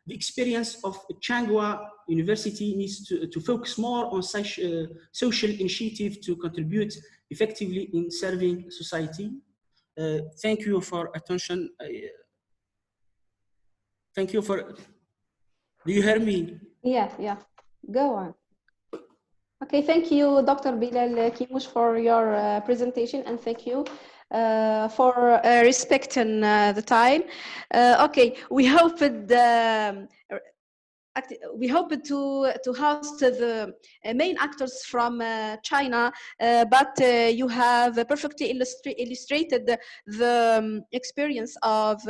The experience of Changhua University needs to focus more on such social initiative to contribute effectively in serving society. Thank you for attention. Thank you for, do you hear me? Yeah, go on. Okay, thank you, Dr. Bilal Kimouche, for your presentation, and thank you for respecting the time. Okay, we hoped to host the main actors from China, but you have perfectly illustrated the experience of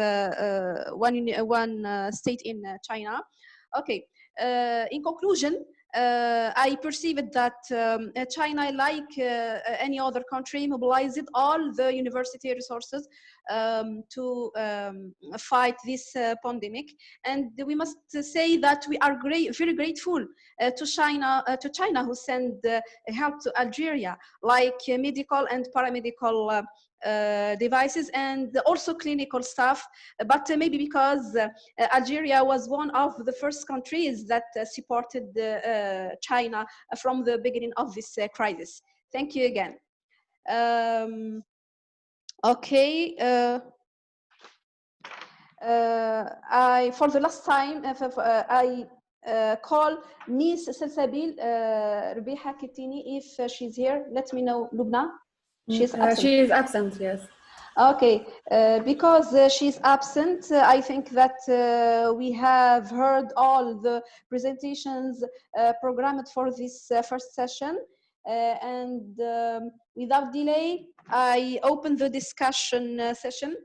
one state in China. Okay, in conclusion, I perceived that China, like any other country, mobilized all the university resources to fight this pandemic, and we must say that we are very grateful to China, who send help to Algeria, like medical and paramedical devices and also clinical staff, but maybe because Algeria was one of the first countries that supported China from the beginning of this crisis. Thank you again. Okay. For the last time, I call Miss Salsabil Rubiha Kitini if she's here. Let me know, Lubna. She's absent. She is absent, yes. Okay, because she's absent, I think that we have heard all the presentations programmed for this first session. And without delay, I open the discussion session.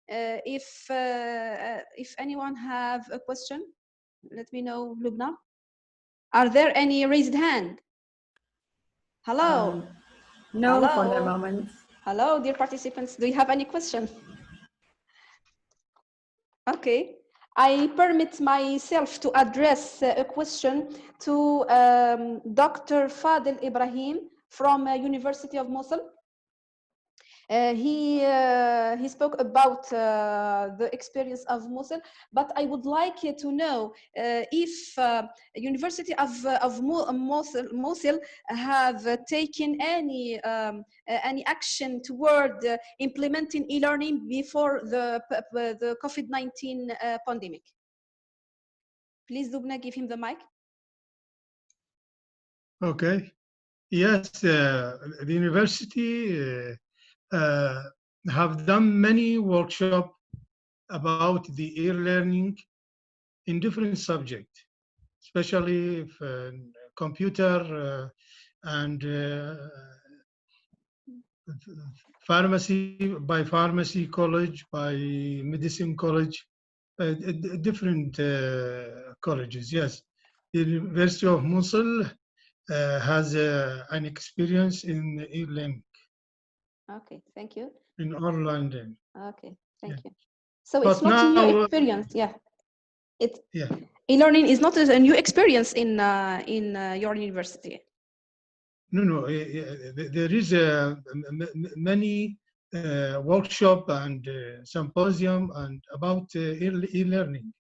If anyone have a question, let me know, Lubna. Are there any raised hand? Hello? No, hello? for the moment. Hello, dear participants. Do you have any question? Okay. I permit myself to address a question to Dr. Fadel Ibrahim from University of Mosul. He spoke about the experience of Mosul, but I would like to know if University of Mosul have taken any action toward implementing e-learning before the COVID-19 pandemic. Please, Dubna, give him the mic. Okay. Yes, the university have done many workshops about the e-learning in different subjects, especially if, computer and pharmacy college, by medicine college, different colleges. Yes, the University of Mosul has an experience in e-learning, Okay, thank you. in online learning. Okay, thank Yeah. you. So it's But not a new now, experience, yeah. yeah. E-learning is not a new experience in your university. No. There is many workshop and symposium and about e-learning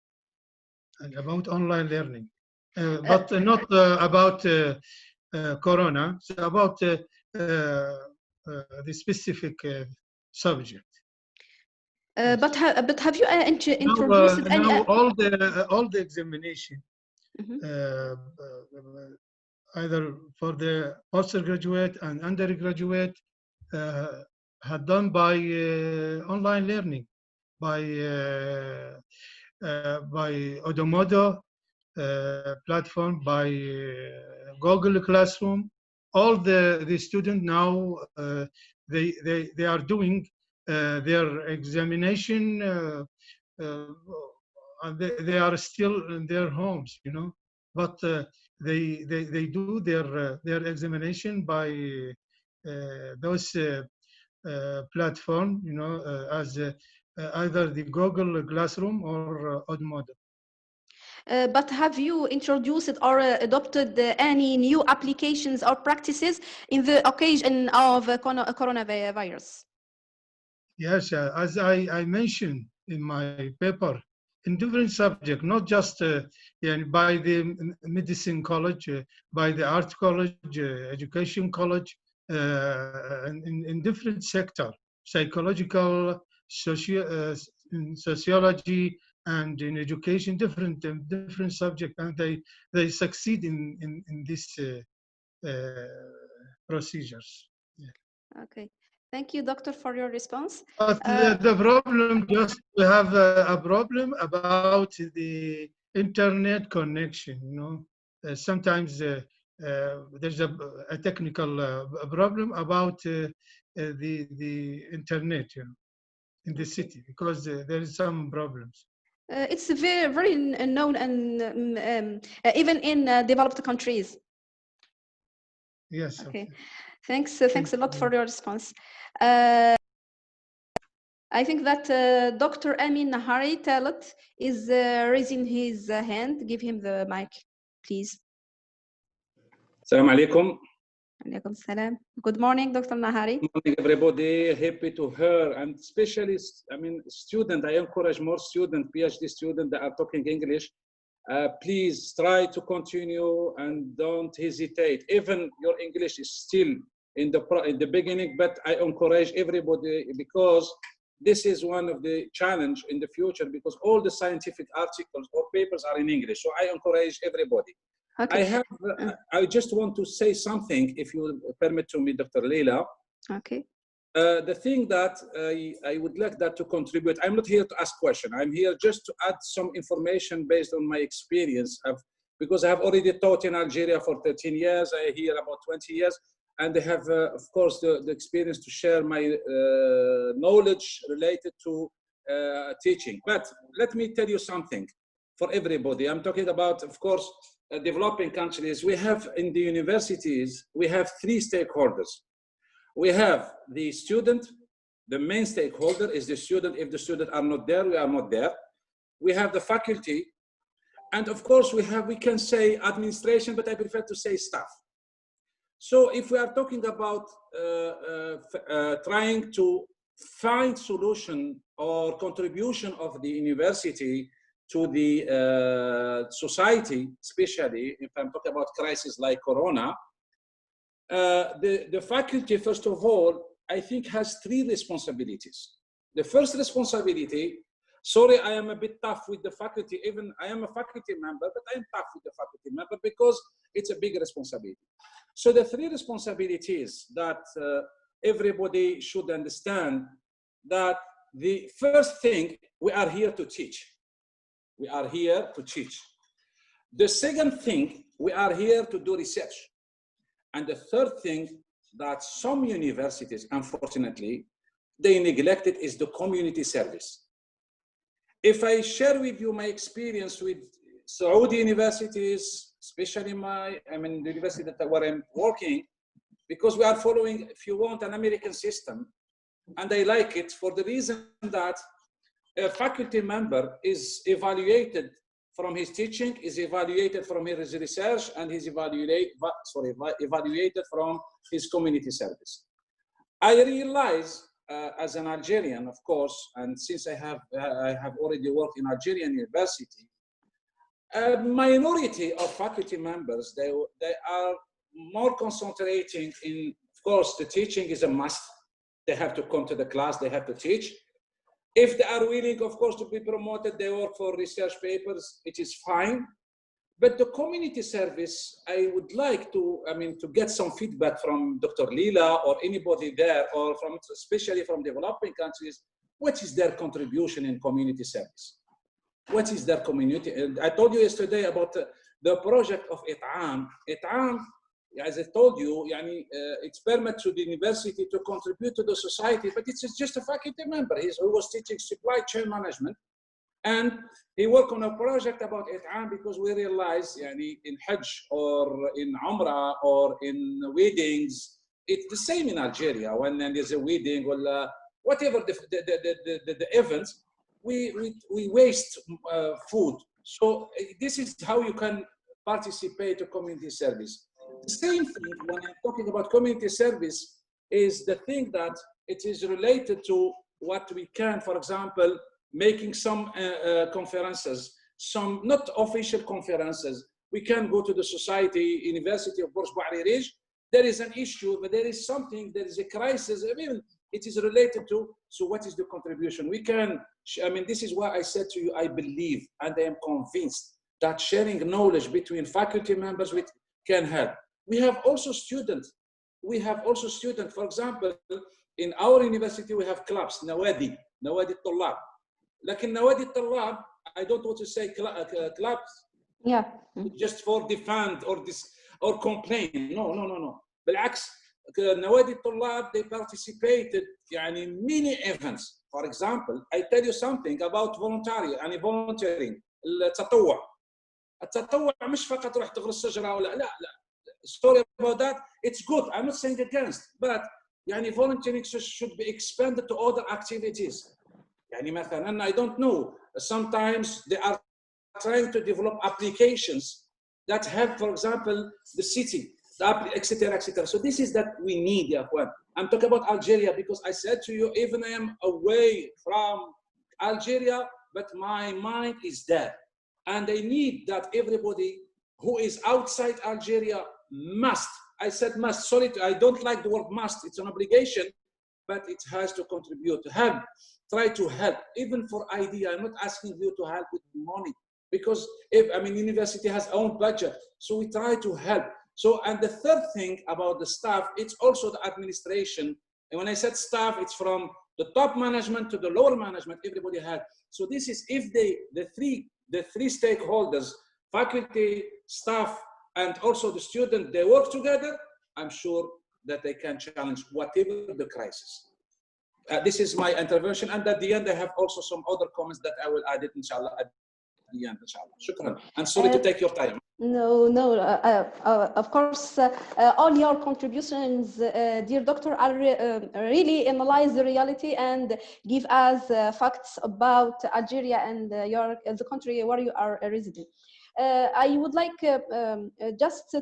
and about online learning, but not about Corona. It's about the specific subject. But have you introduced any? Now all the examination, Mhm. either for the postgraduate and undergraduate, had done by online learning, by Odomodo platform, by Google Classroom. All the students now they are doing their examination. And they are still in their homes, but they do their examination by those platform, as either the Google Classroom or Odomodo. But have you introduced or adopted any new applications or practices in the occasion of coronavirus? Yes, as I mentioned in my paper, in different subjects, not just by the medicine college, by the art college, education college, in different sector, psychological, in sociology, and in education, different subject, and they succeed in these procedures. Yeah. Okay, thank you, doctor, for your response. But the problem, just we have a problem about the internet connection. Sometimes there's a technical problem about the internet, in the city, because there is some problems. It's very known and even in developed countries. Yes. Okay, thanks a lot for your response. I think that Dr. Amin Nahari Talat is raising his hand. Give him the mic, please. Assalamu alaikum. Alaikum salam. Good morning, Dr. Nahari. Good morning, everybody. Happy to hear, and especially, student. I encourage more student, PhD student that are talking English. Please try to continue and don't hesitate. Even your English is still in the beginning, but I encourage everybody, because this is one of the challenge in the future, because all the scientific articles or papers are in English. So I encourage everybody. Okay. I just want to say something, if you permit to me, Dr. Leila. Okay. The thing that I would like that to contribute, I'm not here to ask questions. I'm here just to add some information based on my experience, because I have already taught in Algeria for 13 years. I here about 20 years. And I have, of course, the experience to share my knowledge related to teaching. But let me tell you something for everybody. I'm talking about, of course, developing countries. We have in the universities, we have three stakeholders. We have the student. The main stakeholder is the student. If the students are not there, we are not there. We have the faculty. And of course, we can say administration, but I prefer to say staff. So if we are talking about trying to find solution or contribution of the university to the society, especially if I'm talking about crises like Corona, the faculty, first of all, I think has three responsibilities. The first responsibility, Sorry, I am a bit tough with the faculty. Even I am a faculty member, but I am tough with the faculty member because it's a big responsibility. So the three responsibilities that everybody should understand, that the first thing, we are here to teach. We are here to teach. The second thing, we are here to do research. And the third thing that some universities, unfortunately, they neglected is the community service. If I share with you my experience with Saudi universities, especially the university where I'm working, because we are following, if you want, an American system, and I like it for the reason that a faculty member is evaluated from his teaching, is evaluated from his research, and he's evaluated from his community service. I realize as an Algerian, of course, and since I have already worked in Algerian university, a minority of faculty members, they are more concentrating in, of course, the teaching is a must. They have to come to the class, they have to teach. If they are willing, of course, to be promoted, they work for research papers, it is fine. But the community service, I would like to, to get some feedback from Dr. Lila or anybody there, or from, especially from developing countries, what is their contribution in community service? What is their community? And I told you yesterday about the project of ITAM. ITAM, as I told you, it's permit to the university to contribute to the society, but it's just a faculty member. He was teaching supply chain management, and he worked on a project about ITAM because we realized in Hajj or in Umrah or in weddings, it's the same in Algeria. When there's a wedding or whatever the event, we waste food. So this is how you can participate to community service. The same thing when I'm talking about community service is the thing that it is related to what we can, for example, making some conferences, some not official conferences. We can go to the society, University of Bourges Bouaririj. There is an issue, but there is something, there is a crisis. It is related to, so what is the contribution? We can, this is why I said to you, I believe and I am convinced that sharing knowledge between faculty members can help. We have also students. For example, in our university, we have clubs, Nawadi Tullab. Like in Nawadi Tullab, I don't want to say clubs. Yeah. Just for defend or complain. No. بالعكس, Nawadi Tullab, they participated in many events. For example, I tell you something about volunteering. التطوع مش فقط تروح تغرس شجرة ولا لا. Story about that, it's good. I'm not saying against, but volunteering should be expanded to other activities. مثلا, I don't know, sometimes they are trying to develop applications that help, for example, the city, etc., etc. So this is that we need, ya akhwan. I'm talking about Algeria because I said to you, even I am away from Algeria, but my mind is there. And I need that everybody who is outside Algeria must, I said must, sorry, I don't like the word must, it's an obligation, but it has to contribute, to help, try to help, even for idea. I'm not asking you to help with money, because university has own budget, so we try to help. So, and the third thing about the staff, it's also the administration. And when I said staff, it's from the top management to the lower management, everybody has. So this is if the three stakeholders, faculty, staff, and also the student, they work together, I'm sure that they can challenge whatever the crisis. This is my intervention, and at the end I have also some other comments that I will add it, inshallah, at the end, inshallah. Shukran. And sorry to take your time. No, of course, all your contributions, dear doctor, are really analyze the reality and give us facts about Algeria and the country where you are resident. I would like just to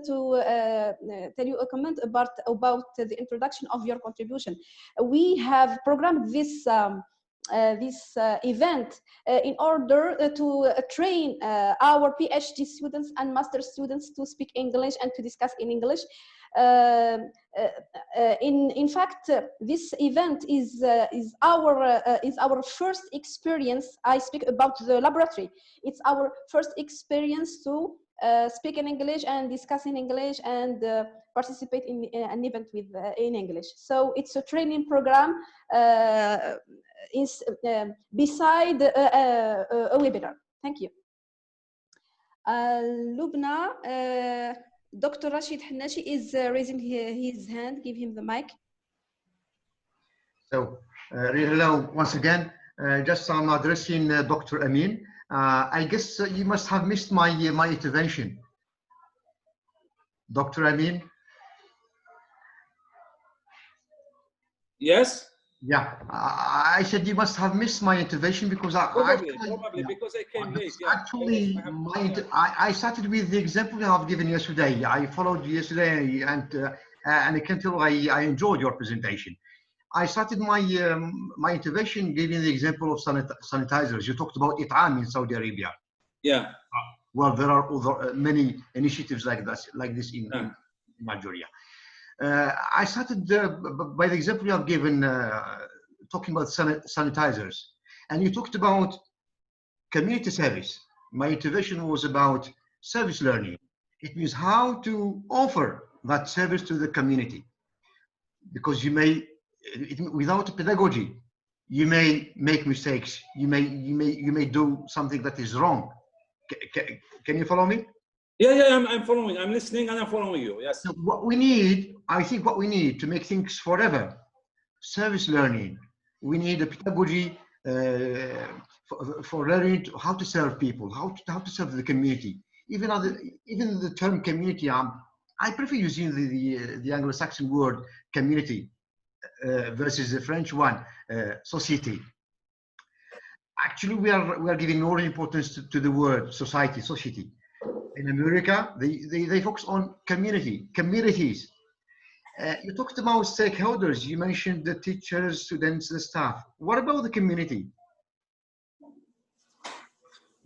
tell you a comment about the introduction of your contribution. We have programmed this this event in order to train our PhD students and master students to speak English and to discuss in English. In fact, this event is our first experience. I speak about the laboratory. It's our first experience to speak in English and discuss in English and participate in an event with in English. So it's a training program beside a webinar. Thank you. Lubna, Dr. Rashid Hannashi is raising his hand. Give him the mic. So, hello once again. Just I'm addressing Dr. Amin. I guess you must have missed my intervention. Dr. Amin? Yes? Yeah, I said you must have missed my intervention because probably because I came late. Yeah. Actually, I started with the example you have given yesterday. I followed yesterday, and I can tell I enjoyed your presentation. I started my my intervention giving the example of sanitizers. You talked about It'am in Saudi Arabia. Yeah. Well, there are other, many initiatives like this in Nigeria. I started by the example you have given, talking about sanitizers, and you talked about community service. My intervention was about service learning. It means how to offer that service to the community, because you may, without pedagogy, you may make mistakes. You may do something that is wrong. Can you follow me? Yeah, I'm following. I'm listening and I'm following you. Yes. So what we need, I think what we need to make things forever, service learning. We need a pedagogy for learning how to serve people, how to serve the community. Even the term community, I prefer using the Anglo-Saxon word community versus the French one, society. Actually, we are giving more importance to the word society. In America, they focus on communities. You talked about stakeholders. You mentioned the teachers, students, the staff. What about the community?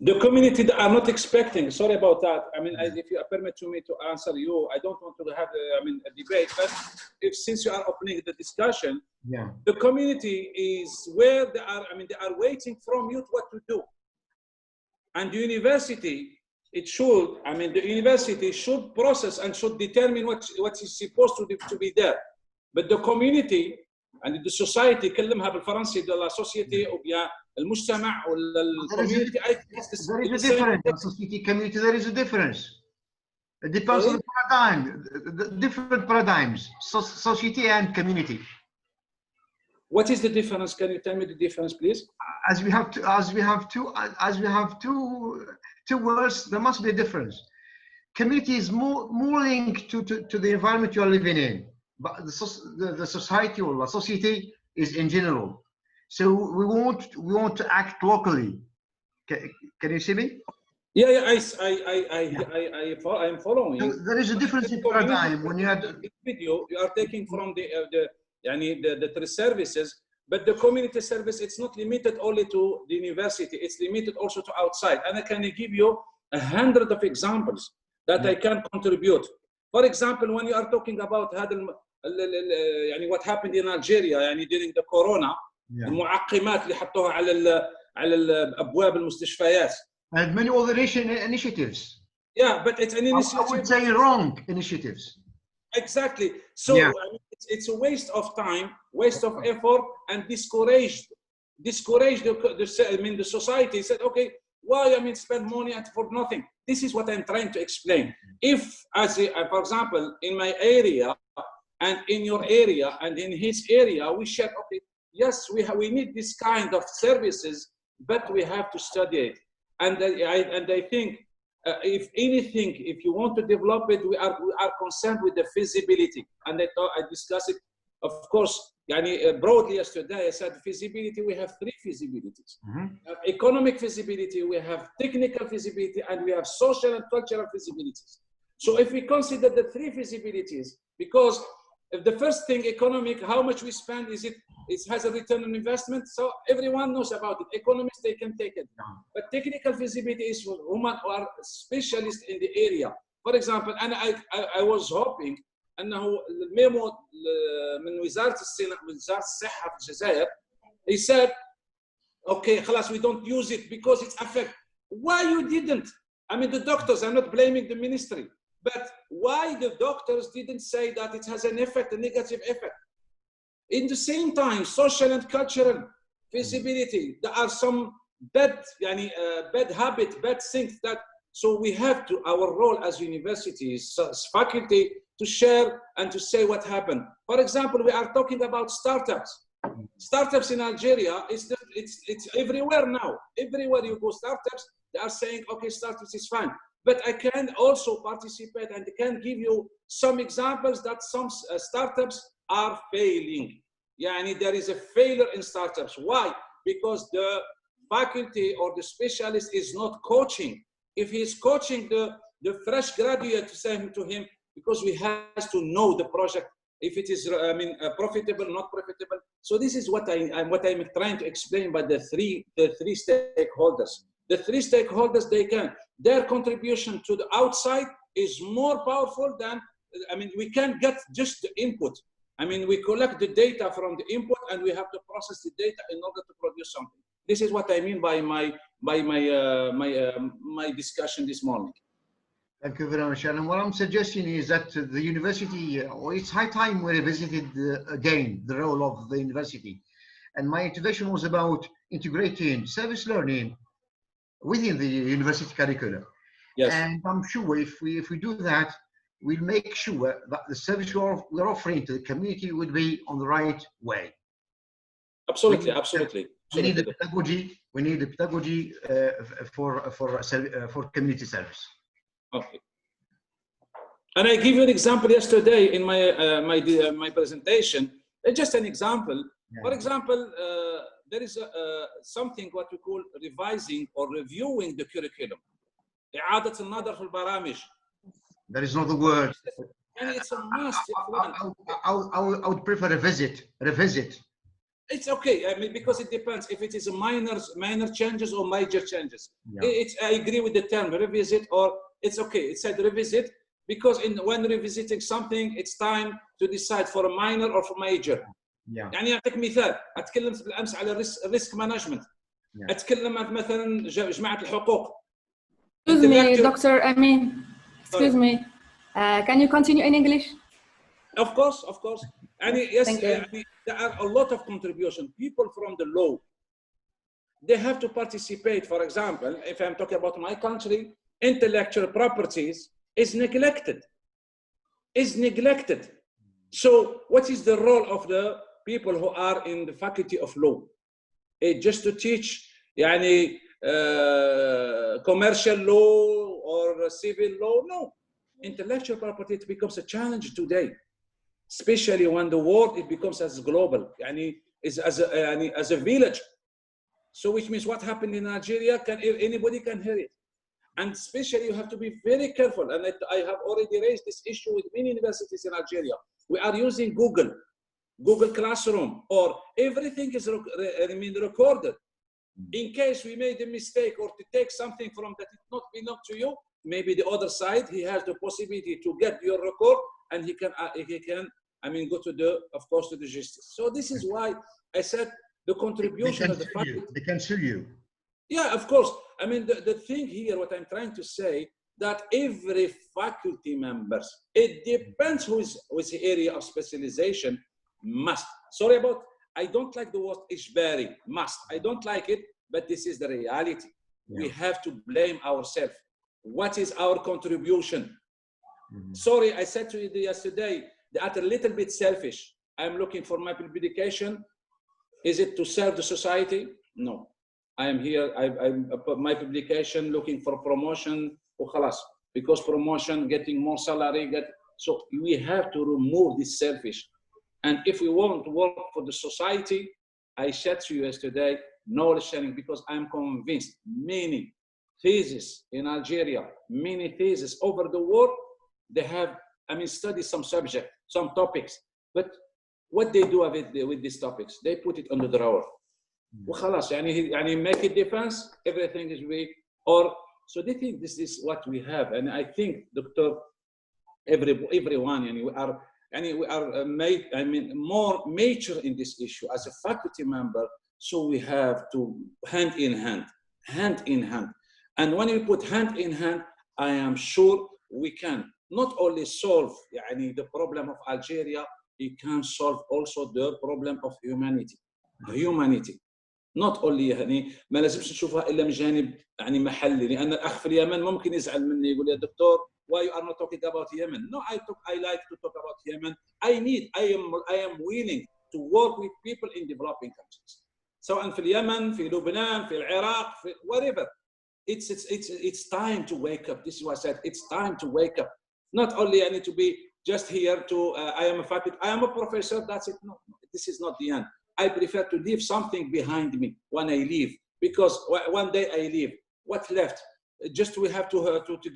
The community are not expecting. Sorry about that. I mean, if you permit to me to answer you, I don't want to have a debate. But since you are opening the discussion, the community is where they are. I mean, they are waiting from you what to do, and the university. It should, the university should process and should determine what is supposed to be there. But the community and the society, كلمها بالفرنسي de la société ou bien المجتمع ولا community. There is a difference. Society, community, there is a difference. It depends on the paradigm, the different paradigms, society and community. What is the difference? Can you tell me the difference, please? As we have two words, there must be a difference. Community is more linked to the environment you are living in, but the society or the society is in general. So we want to act locally. Can you see me? Yeah, I'm following. So there is a difference in paradigm when you had video. You are taking from the three services. But the community service, it's not limited only to the university, it's limited also to outside. And I can give you 100 of examples that I can contribute. For example, when you are talking about what happened in Algeria during the corona, المعقمات اللي حطوها على الابواب المستشفيات. And many other initiatives. Yeah, but it's an initiative. I would say wrong initiatives. Exactly. So it's a waste of time, waste of effort, and discouraged the society. Said, okay, why spend money for nothing? This is what I'm trying to explain. If, for example, in my area and in your area and in his area, we share. Okay, yes, we need this kind of services, but we have to study it. And I think. If anything, if you want to develop it, we are concerned with the feasibility. And I discussed it, of course, broadly yesterday. I said feasibility, we have three feasibilities. We have economic feasibility, we have technical feasibility, and we have social and cultural feasibilities. So if we consider the three feasibilities, because If the first thing, economic, how much we spend, it has a return on investment. So everyone knows about it. Economists, they can take it. But technical feasibility is for women who are specialists in the area. For example, and I was hoping أنه الميمو من وزارة الصحة في الجزائر, he said, okay, خلاص, we don't use it because it's affect. Why you didn't? I mean, the doctors, I'm not blaming the ministry, but why the doctors didn't say that it has an effect, a negative effect? In the same time, social and cultural feasibility, there are some bad habit, bad things that, so we have to, our role as universities, as faculty, to share and to say what happened. For example, we are talking about startups. Startups in Algeria, it's everywhere now. Everywhere you go, startups, they are saying, okay, startups is fine. But I can also participate and can give you some examples that some startups are failing. Yani there is a failure in startups. Why? Because the faculty or the specialist is not coaching. If he is coaching the fresh graduate, to say to him, because we have to know the project, if it is profitable, not profitable. So this is what I'm trying to explain by the three stakeholders. The three stakeholders, their contribution to the outside is more powerful than, we can't get just the input. We collect the data from the input and we have to process the data in order to produce something. This is what I mean by my discussion this morning. Thank you very much. And what I'm suggesting is that the university, it's high time we revisited again the role of the university. And my intervention was about integrating service learning within the university curriculum. Yes. And I'm sure if we do that, we'll make sure that the service we're offering to the community would be on the right way. Absolutely, absolutely. We need the pedagogy. We need the pedagogy for community service. Okay. And I give you an example yesterday in my presentation. Just an example. Yeah. For example, there is something what we call revising or reviewing the curriculum. إعادة النظر في البرامج. There is not the word. And it's a must. I would prefer revisit. It's okay. Because it depends if it is a minor changes or major changes. Yeah. I agree with the term revisit, or it's okay. It said revisit because when revisiting something, it's time to decide for a minor or for major. Yeah. يعني أعطيك مثال. أتكلم بالأمس على risk management. Yeah. أتكلم مثلا جماعة الحقوق. Excuse me, Doctor Amin. Excuse me. Can you continue in English? Of course. And yes, there are a lot of contribution. People from the law, they have to participate. For example, if I'm talking about my country, intellectual properties is neglected. So what is the role of the people who are in the faculty of law? Just to teach commercial law or civil law? No. Intellectual property, it becomes a challenge today, especially when the world it becomes as global, as a village. So which means what happened in Nigeria, anybody can hear it. And especially you have to be very careful. And I have already raised this issue with many universities in Algeria. We are using Google Classroom, or everything is recorded. In case we made a mistake or to take something from that it not belong to you, maybe the other side, he has the possibility to get your record and he can go to the justice. So this is why I said the contribution of the faculty. They can sue you. Yeah, of course. The thing here, what I'm trying to say, that every faculty members, it depends who is the area of specialization, must. Sorry about, I don't like the word ishbari, must. I don't like it, but this is the reality. Yeah. We have to blame ourselves. What is our contribution? Mm-hmm. Sorry, I said to you yesterday that a little bit selfish. I'm looking for my publication. Is it to serve the society? No. I am here, my publication looking for promotion, because promotion, getting more salary. So we have to remove this selfish. And if we want to work for the society, I said to you yesterday, knowledge sharing, because I'm convinced many theses in Algeria, many theses over the world, they have, studied some subject, some topics. But what they do with these topics, they put it on the drawer. وخلاص يعني make it defense, everything is weak. Or so they think this is what we have, and I think, Doctor, everyone, and we are made, more mature in this issue as a faculty member. So we have to hand in hand. And when we put hand in hand, I am sure we can not only solve the problem of Algeria, we can solve also the problem of humanity. Not only ما لازمش نشوفها الا من جانب محلي، لان الاخ في اليمن ممكن يزعل مني يقول يا دكتور why you are not talking about Yemen. No, I like to talk about Yemen. I am willing to work with people in developing countries. سواء في اليمن، في لبنان، في العراق، في whatever. It's time to wake up. This is what I said. It's time to wake up. Not only I need to be just here to I am a faculty, I am a professor, that's it. No, this is not the end. I prefer to leave something behind me when I leave, because one day I leave. What left? Just we have to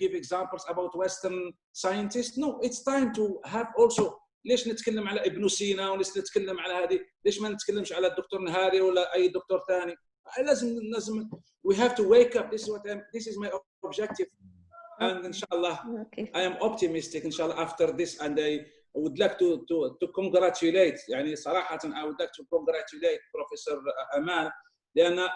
give examples about Western scientists? No, it's time to have also. ليش نتكلم على ابن سينا وليش نتكلم على هذه؟ ليش ما نتكلمش على الدكتور نهاري ولا أي دكتور ثاني؟ لازم we have to wake up. This is my objective, and inshallah, I am optimistic. Inshallah, after this, and I would like to congratulate. صراحة, I would like to congratulate Professor Amal. لأن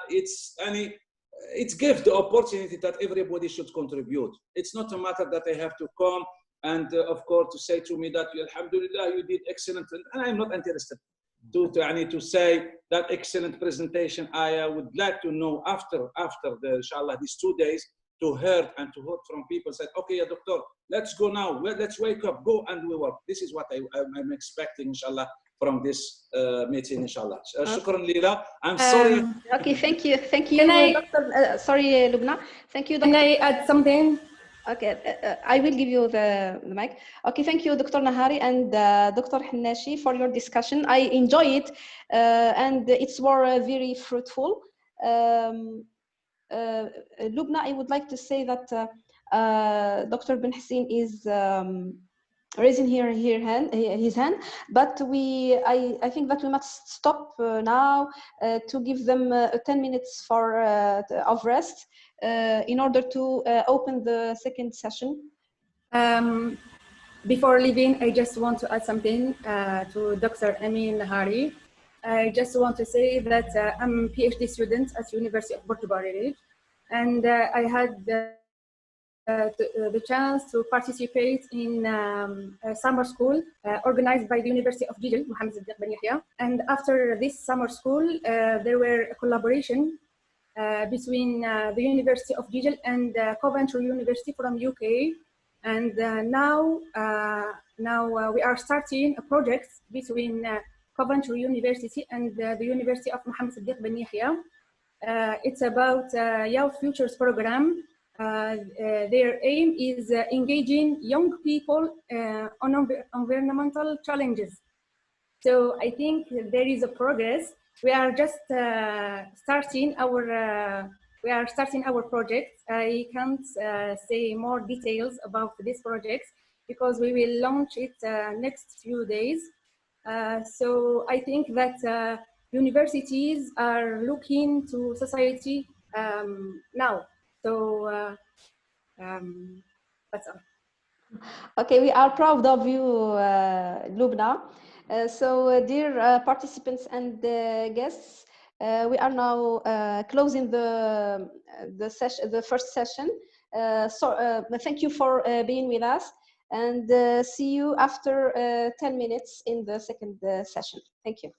it gives the opportunity that everybody should contribute. It's not a matter that I have to come and of course to say to me that alhamdulillah you did excellent, and I'm not interested to say that excellent presentation. I would like to know after inshallah these 2 days to hear from people said, okay, yeah, doctor, let's go now, let's wake up, go and we work. This is what I'm expecting inshallah from this meeting inshallah. Shukran Leela. I'm sorry. Okay, thank you Dr. Sorry Lubna, thank you, Dr. Can I add something? Okay, I will give you the mic. Okay, thank you, Dr. Nahari and Dr. Hannashi for your discussion. I enjoy it, and it's very fruitful. Lubna, I would like to say that Dr. Ben Hassin is raising his hand, but I think that we must stop now to give them 10 minutes of rest in order to open the second session. Before leaving, I just want to add something to Dr. Amin Nahari. I just want to say that I'm a PhD student at University of Portugal, and I had the chance to participate in a summer school organized by the University of Jijel, Mohammed Siddiq Ben Yahya. And after this summer school, there were a collaboration between the University of Jijel and Coventry University from UK. And now we are starting a project between Coventry University and the University of Mohammed Siddiq Ben Yahya. It's about Youth Futures program. Their aim is engaging young people on environmental challenges. So I think there is a progress. We are just starting our project. I can't say more details about this project because we will launch it next few days. So I think that universities are looking to society now. So that's all. Okay, we are proud of you, Lubna. Dear participants and guests, we are now closing the first session. Thank you for being with us, and see you after 10 minutes in the second session. Thank you.